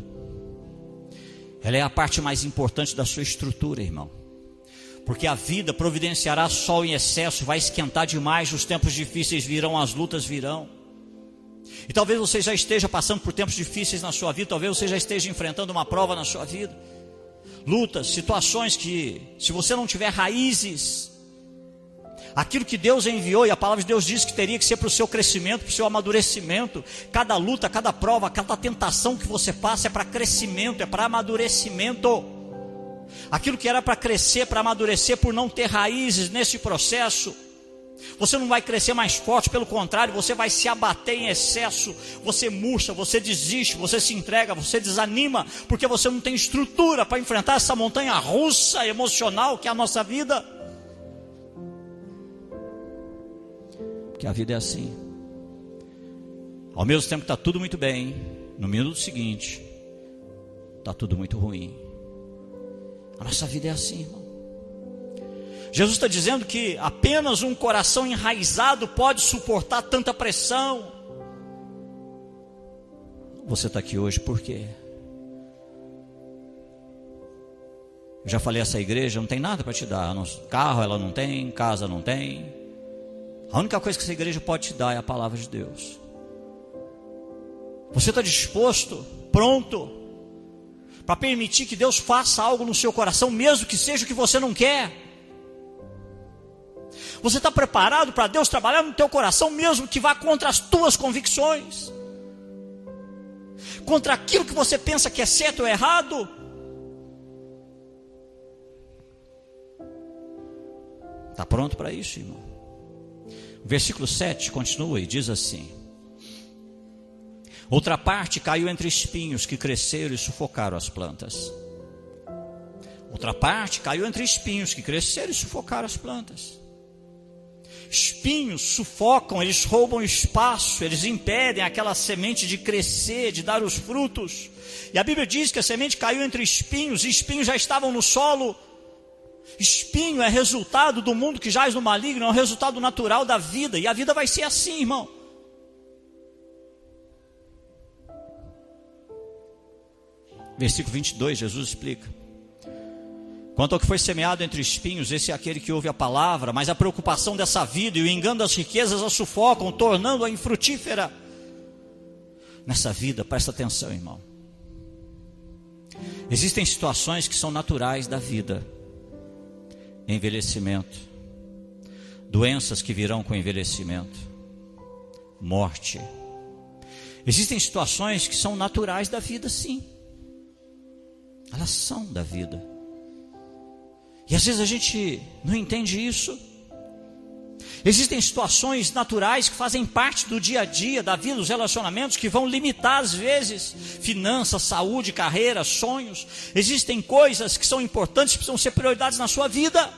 S1: ela é a parte mais importante da sua estrutura, irmão. Porque a vida providenciará sol em excesso, vai esquentar demais, os tempos difíceis virão, as lutas virão. E talvez você já esteja passando por tempos difíceis na sua vida, talvez você já esteja enfrentando uma prova na sua vida. Lutas, situações que, se você não tiver raízes, aquilo que Deus enviou, e a palavra de Deus diz que teria que ser para o seu crescimento, para o seu amadurecimento. Cada luta, cada prova, cada tentação que você passa é para crescimento, é para amadurecimento. Aquilo que era para crescer, para amadurecer, por não ter raízes nesse processo, você não vai crescer mais forte, pelo contrário, você vai se abater em excesso. Você murcha, você desiste, você se entrega, você desanima, porque você não tem estrutura para enfrentar essa montanha russa emocional que é a nossa vida. Porque a vida é assim. Ao mesmo tempo que está tudo muito bem, no minuto seguinte está tudo muito ruim. A nossa vida é assim, irmão. Jesus está dizendo que apenas um coração enraizado pode suportar tanta pressão. Você está aqui hoje por quê? Eu já falei, essa igreja não tem nada para te dar. Carro ela não tem, casa não tem. A única coisa que essa igreja pode te dar é a palavra de Deus. Você está disposto, pronto, para permitir que Deus faça algo no seu coração, mesmo que seja o que você não quer? Você está preparado para Deus trabalhar no teu coração, mesmo que vá contra as tuas convicções? Contra aquilo que você pensa que é certo ou errado? Está pronto para isso, irmão? O versículo 7 continua e diz assim: outra parte caiu entre espinhos que cresceram e sufocaram as plantas. Outra parte caiu entre espinhos que cresceram e sufocaram as plantas. Espinhos sufocam, eles roubam espaço, eles impedem aquela semente de crescer, de dar os frutos. E a Bíblia diz que a semente caiu entre espinhos, e espinhos já estavam no solo. Espinho é resultado do mundo que jaz no maligno, é um resultado natural da vida, e a vida vai ser assim, irmão. Versículo 22, Jesus explica: quanto ao que foi semeado entre espinhos, esse é aquele que ouve a palavra, mas a preocupação dessa vida e o engano das riquezas a sufocam, tornando-a infrutífera. Nessa vida, presta atenção, irmão. Existem situações que são naturais da vida: envelhecimento, doenças que virão com envelhecimento, morte. Existem situações que são naturais da vida, sim. Elas são da vida. E às vezes a gente não entende isso. Existem situações naturais que fazem parte do dia a dia, da vida, dos relacionamentos, que vão limitar às vezes finanças, saúde, carreira, sonhos. Existem coisas que são importantes, que precisam ser prioridades na sua vida.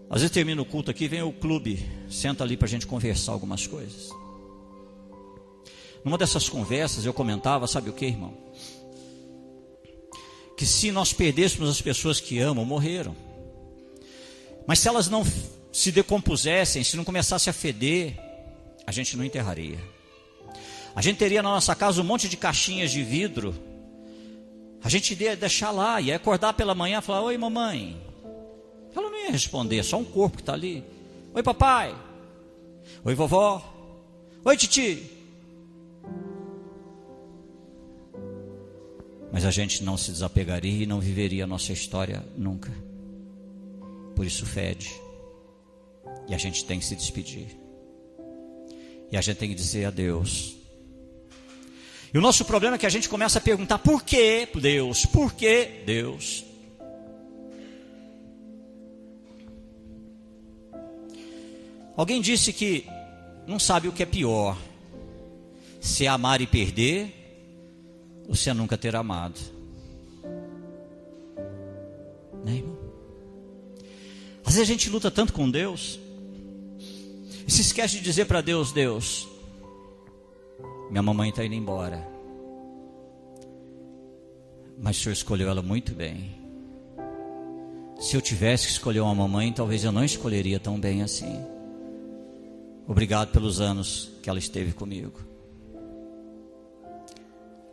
S1: Às vezes termina o culto aqui, vem o clube, senta ali para a gente conversar algumas coisas. Numa dessas conversas eu comentava, sabe o que, irmão? Que se nós perdêssemos as pessoas que amam, morreram. Mas se elas não se decompusessem, se não começassem a feder, a gente não enterraria. A gente teria na nossa casa um monte de caixinhas de vidro. A gente ia deixar lá, ia acordar pela manhã e falar: oi mamãe. Ela não ia responder, só um corpo que está ali. Oi papai. Oi vovó. Oi titi. Mas a gente não se desapegaria e não viveria a nossa história nunca. Por isso fede. E a gente tem que se despedir. E a gente tem que dizer adeus. E o nosso problema é que a gente começa a perguntar: por que Deus? Por que Deus? Alguém disse que não sabe o que é pior: se amar e perder, ou se nunca ter amado. Né, irmão? Às vezes a gente luta tanto com Deus e se esquece de dizer para Deus: Deus, minha mamãe está indo embora, mas o Senhor escolheu ela muito bem. Se eu tivesse que escolher uma mamãe, talvez eu não escolheria tão bem assim. Obrigado pelos anos que ela esteve comigo.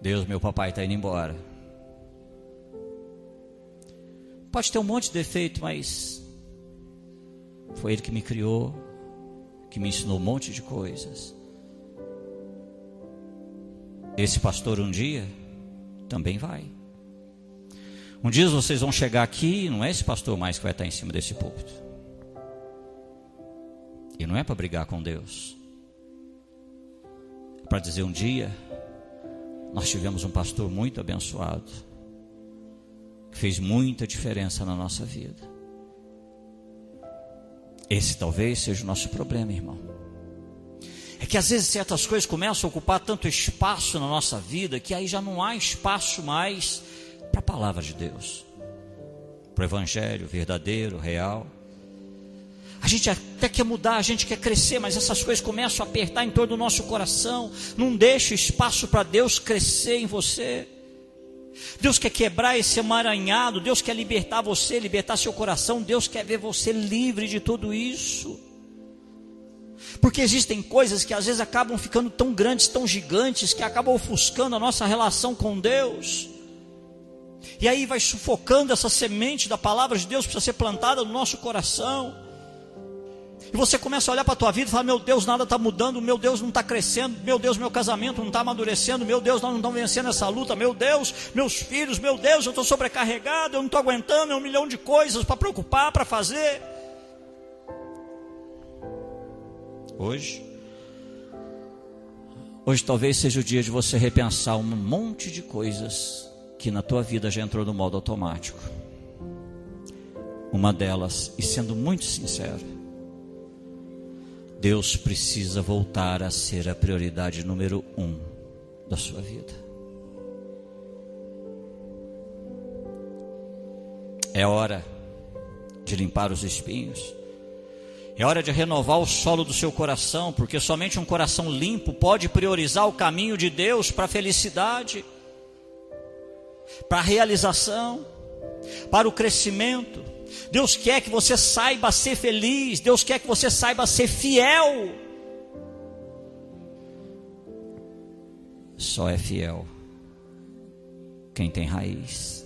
S1: Deus, meu papai está indo embora. Pode ter um monte de defeito, mas foi Ele que me criou, que me ensinou um monte de coisas. Esse pastor um dia também vai. Um dia vocês vão chegar aqui, não é esse pastor mais que vai estar em cima desse púlpito. E não é para brigar com Deus. É para dizer: um dia nós tivemos um pastor muito abençoado, que fez muita diferença na nossa vida. Esse talvez seja o nosso problema, irmão. É que às vezes certas coisas começam a ocupar tanto espaço na nossa vida, que aí já não há espaço mais para a palavra de Deus, para o evangelho verdadeiro, real. A gente até quer mudar, a gente quer crescer, mas essas coisas começam a apertar em torno do nosso coração. Não deixe espaço para Deus crescer em você. Deus quer quebrar esse emaranhado, Deus quer libertar você, libertar seu coração. Deus quer ver você livre de tudo isso. Porque existem coisas que às vezes acabam ficando tão grandes, tão gigantes, que acabam ofuscando a nossa relação com Deus. E aí vai sufocando essa semente da palavra de Deus que precisa ser plantada no nosso coração. E você começa a olhar para a tua vida e falar: meu Deus, nada está mudando, meu Deus, não está crescendo, meu Deus, meu casamento não está amadurecendo, meu Deus, nós não estamos vencendo essa luta, meu Deus, meus filhos, meu Deus, eu estou sobrecarregado, eu não estou aguentando, é 1 milhão de coisas para preocupar, para fazer. Hoje talvez seja o dia de você repensar um monte de coisas que na tua vida já entrou no modo automático. Uma delas, e sendo muito sincero, Deus precisa voltar a ser a prioridade número 1 da sua vida. É hora de limpar os espinhos. É hora de renovar o solo do seu coração, porque somente um coração limpo pode priorizar o caminho de Deus para a felicidade, para a realização, para o crescimento. Deus quer que você saiba ser feliz. Deus quer que você saiba ser fiel. Só é fiel quem tem raiz.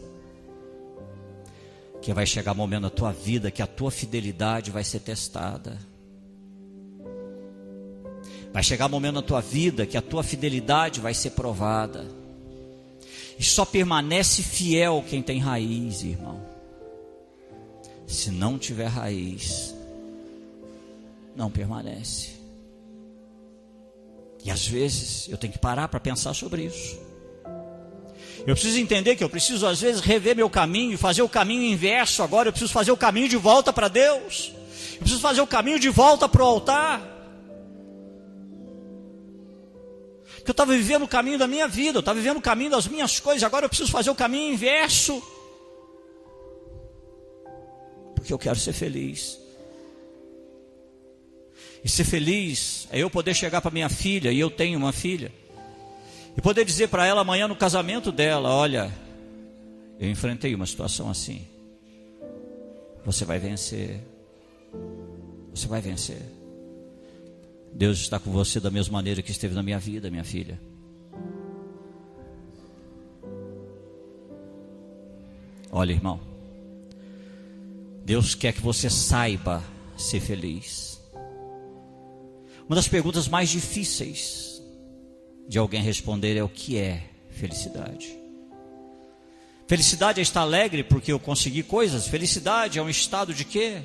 S1: Que vai chegar um momento na tua vida que a tua fidelidade vai ser testada. Vai chegar um momento na tua vida que a tua fidelidade vai ser provada. E só permanece fiel quem tem raiz, irmão. Se não tiver raiz, não permanece. E às vezes eu tenho que parar para pensar sobre isso. Eu preciso entender que eu preciso às vezes rever meu caminho e fazer o caminho inverso agora. Eu preciso fazer o caminho de volta para Deus. Eu preciso fazer o caminho de volta para o altar. Porque eu estava vivendo o caminho da minha vida, eu estava vivendo o caminho das minhas coisas. Agora eu preciso fazer o caminho inverso. Porque eu quero ser feliz. E ser feliz é eu poder chegar para minha filha, e eu tenho uma filha, e poder dizer para ela amanhã no casamento dela: olha, eu enfrentei uma situação assim. Você vai vencer. Você vai vencer. Deus está com você da mesma maneira que esteve na minha vida, minha filha. Olha, irmão, Deus quer que você saiba ser feliz. Uma das perguntas mais difíceis de alguém responder é: o que é felicidade? Felicidade é estar alegre porque eu consegui coisas? Felicidade é um estado de quê?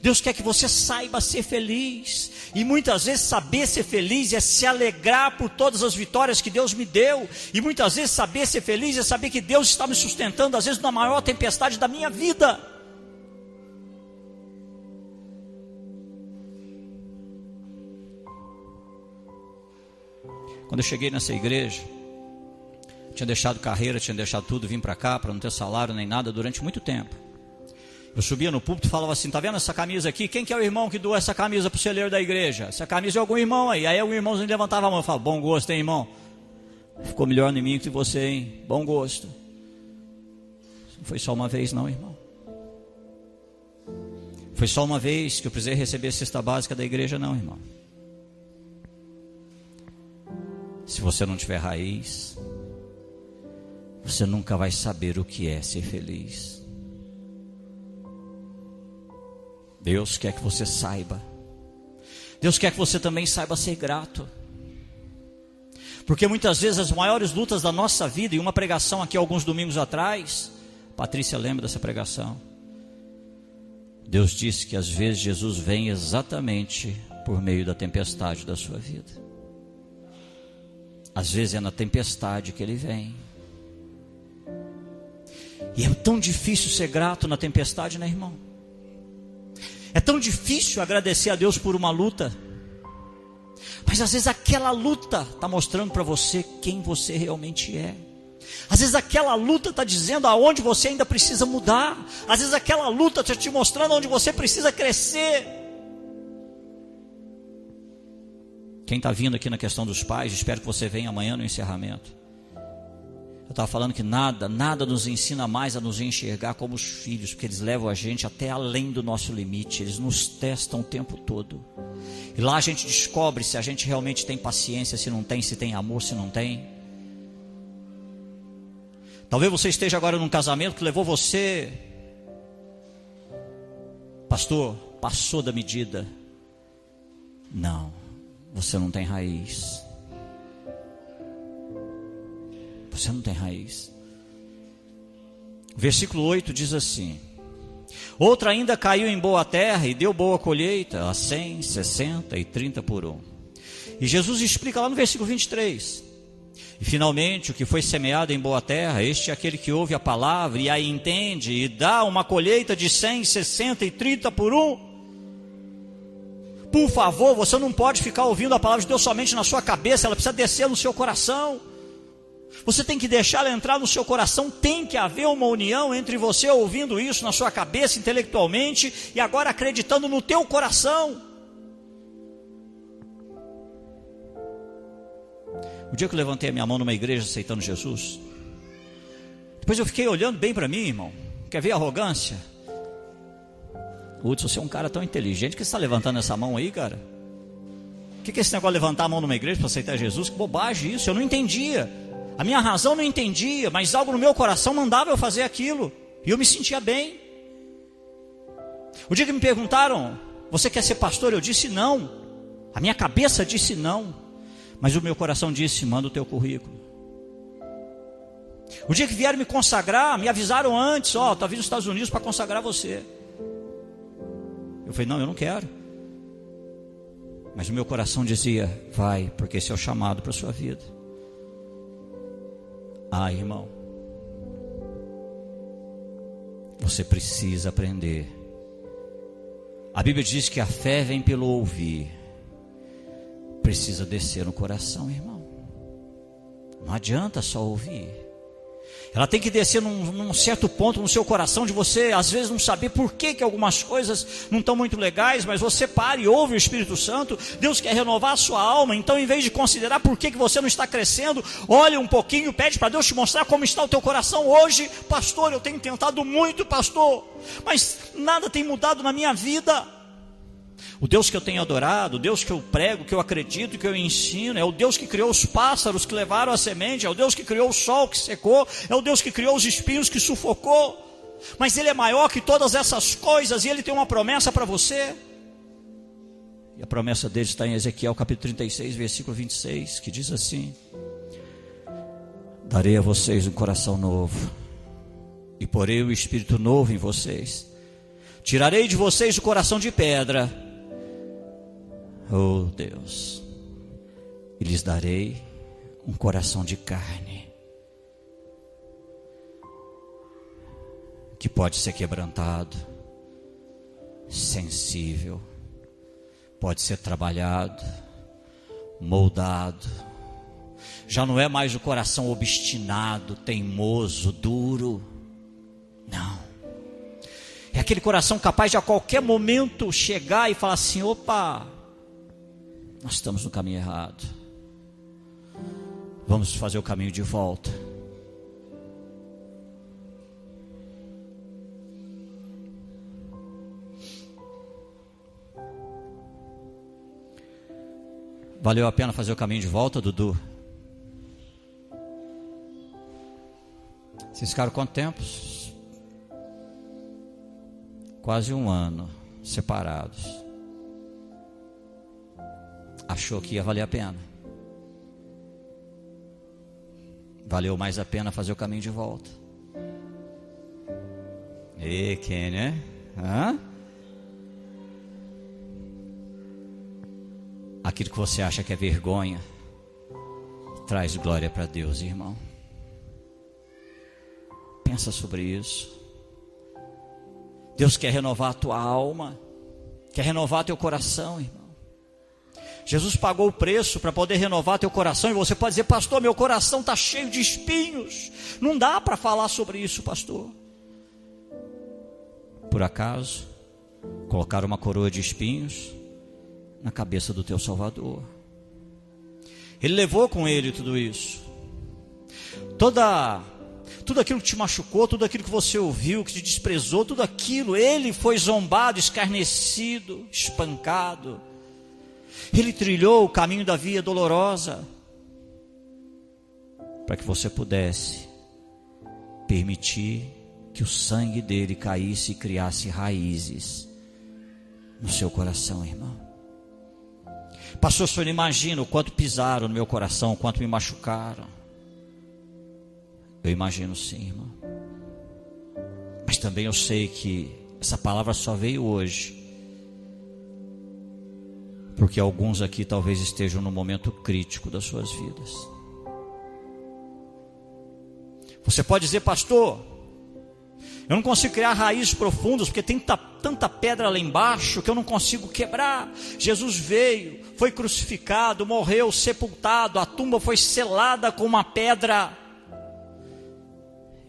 S1: Deus quer que você saiba ser feliz. E muitas vezes saber ser feliz é se alegrar por todas as vitórias que Deus me deu. E muitas vezes saber ser feliz é saber que Deus está me sustentando, às vezes na maior tempestade da minha vida. Quando eu cheguei nessa igreja, tinha deixado carreira, tinha deixado tudo, vim para cá para não ter salário nem nada durante muito tempo. Eu subia no púlpito e falava assim: tá vendo essa camisa aqui? Quem que é o irmão que doou essa camisa para o celeiro da igreja? Essa camisa é algum irmão aí. Aí algum irmãozinho levantava a mão e falava: bom gosto, hein, irmão? Ficou melhor em mim que você, hein? Bom gosto. Não foi só uma vez não, irmão. Foi só uma vez que eu precisei receber a cesta básica da igreja não, irmão. Se você não tiver raiz, você nunca vai saber o que é ser feliz. Deus quer que você saiba. Deus quer que você também saiba ser grato. Porque muitas vezes as maiores lutas da nossa vida, e uma pregação aqui alguns domingos atrás, Patrícia lembra dessa pregação. Deus disse que às vezes Jesus vem exatamente por meio da tempestade da sua vida. Às vezes é na tempestade que Ele vem. E é tão difícil ser grato na tempestade, né, irmão? É tão difícil agradecer a Deus por uma luta. Mas às vezes aquela luta está mostrando para você quem você realmente é. Às vezes aquela luta está dizendo aonde você ainda precisa mudar. Às vezes aquela luta está te mostrando onde você precisa crescer. Quem está vindo aqui na questão dos pais, espero que você venha amanhã no encerramento. Eu estava falando que nada nos ensina mais a nos enxergar como os filhos, porque eles levam a gente até além do nosso limite, eles nos testam o tempo todo. E lá a gente descobre se a gente realmente tem paciência, se não tem, se tem amor, se não tem. Talvez você esteja agora num casamento que levou você, pastor, passou da medida. Não, você não tem raiz. Você não tem raiz. Versículo 8 diz assim: outra ainda caiu em boa terra e deu boa colheita, a 100, 60 e 30 por 1. E Jesus explica lá no versículo 23: e finalmente o que foi semeado em boa terra, este é aquele que ouve a palavra e a entende e dá uma colheita de 100, 60 e 30 por 1. Por favor, você não pode ficar ouvindo a palavra de Deus somente na sua cabeça, ela precisa descer no seu coração. Você tem que deixar ela entrar no seu coração. Tem que haver uma união entre você ouvindo isso na sua cabeça intelectualmente e agora acreditando no teu coração. O dia que eu levantei a minha mão numa igreja aceitando Jesus, depois eu fiquei olhando bem para mim, irmão. Quer ver a arrogância? Hudson, você é um cara tão inteligente, que você está levantando essa mão aí, cara? O que é esse negócio de levantar a mão numa igreja para aceitar Jesus? Que bobagem isso, eu não entendia. A minha razão não entendia, mas algo no meu coração mandava eu fazer aquilo. E eu me sentia bem. O dia que me perguntaram: você quer ser pastor? Eu disse não. A minha cabeça disse não, mas o meu coração disse: manda o teu currículo. O dia que vieram me consagrar, me avisaram antes: ó, estou vindo nos Estados Unidos para consagrar você. Eu falei: não, eu não quero. Mas o meu coração dizia: vai, porque esse é o chamado para a sua vida. Ah, irmão, você precisa aprender. A Bíblia diz que a fé vem pelo ouvir. Precisa descer no coração, irmão. Não adianta só ouvir. Ela tem que descer num certo ponto no seu coração, de você às vezes não saber por que algumas coisas não estão muito legais, mas você para e ouve o Espírito Santo. Deus quer renovar a sua alma. Então, em vez de considerar por que você não está crescendo, olha um pouquinho, pede para Deus te mostrar como está o teu coração hoje. Pastor, eu tenho tentado muito, pastor, mas nada tem mudado na minha vida. O Deus que eu tenho adorado, o Deus que eu prego, que eu acredito, que eu ensino, é o Deus que criou os pássaros que levaram a semente, é o Deus que criou o sol que secou, é o Deus que criou os espinhos que sufocou. Mas Ele é maior que todas essas coisas, e Ele tem uma promessa para você. E a promessa dele está em Ezequiel capítulo 36, versículo 26, que diz assim: darei a vocês um coração novo, e porei o espírito novo em vocês. Tirarei de vocês o coração de pedra, oh Deus, e lhes darei um coração de carne, que pode ser quebrantado, sensível, pode ser trabalhado, moldado. Já não é mais o coração obstinado, teimoso, duro. Não. É aquele coração capaz de a qualquer momento chegar e falar assim: opa, nós estamos no caminho errado, vamos fazer o caminho de volta. Valeu a pena fazer o caminho de volta, Dudu? Vocês ficaram quanto tempo? Quase um ano separados. Achou que ia valer a pena? Valeu mais a pena fazer o caminho de volta. E quem, né? Hã? Aquilo que você acha que é vergonha, traz glória para Deus, irmão. Pensa sobre isso. Deus quer renovar a tua alma, quer renovar teu coração, irmão. Jesus pagou o preço para poder renovar teu coração. E você pode dizer: pastor, meu coração está cheio de espinhos. Não dá para falar sobre isso, pastor. Por acaso colocaram uma coroa de espinhos na cabeça do teu Salvador? Ele levou com ele tudo isso. Tudo aquilo que te machucou, tudo aquilo que você ouviu, que te desprezou, tudo aquilo, ele foi zombado, escarnecido, espancado. Ele trilhou o caminho da via dolorosa, para que você pudesse permitir que o sangue dele caísse e criasse raízes no seu coração, irmão. Pastor, o senhor não imagina o quanto pisaram no meu coração, o quanto me machucaram. Eu imagino sim, irmão. Mas também eu sei que essa palavra só veio hoje porque alguns aqui talvez estejam no momento crítico das suas vidas. Você pode dizer: pastor, eu não consigo criar raízes profundas, porque tem tanta pedra lá embaixo que eu não consigo quebrar. Jesus veio, foi crucificado, morreu, sepultado, a tumba foi selada com uma pedra.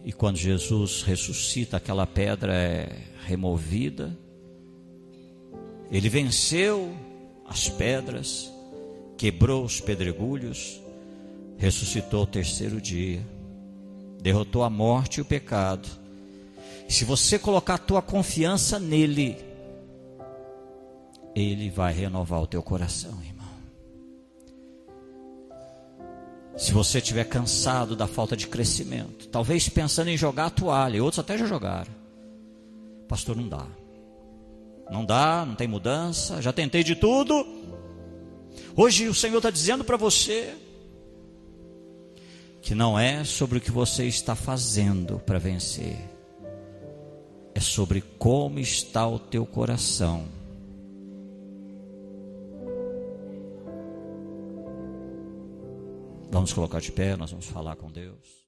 S1: E quando Jesus ressuscita, aquela pedra é removida. Ele venceu as pedras, quebrou os pedregulhos, ressuscitou ao terceiro dia, derrotou a morte e o pecado. Se você colocar a tua confiança nele, ele vai renovar o teu coração, irmão. Se você estiver cansado da falta de crescimento, talvez pensando em jogar a toalha, e outros até já jogaram: pastor, não dá, não tem mudança, já tentei de tudo. Hoje o Senhor está dizendo para você que não é sobre o que você está fazendo para vencer, é sobre como está o teu coração. Vamos colocar de pé, nós vamos falar com Deus.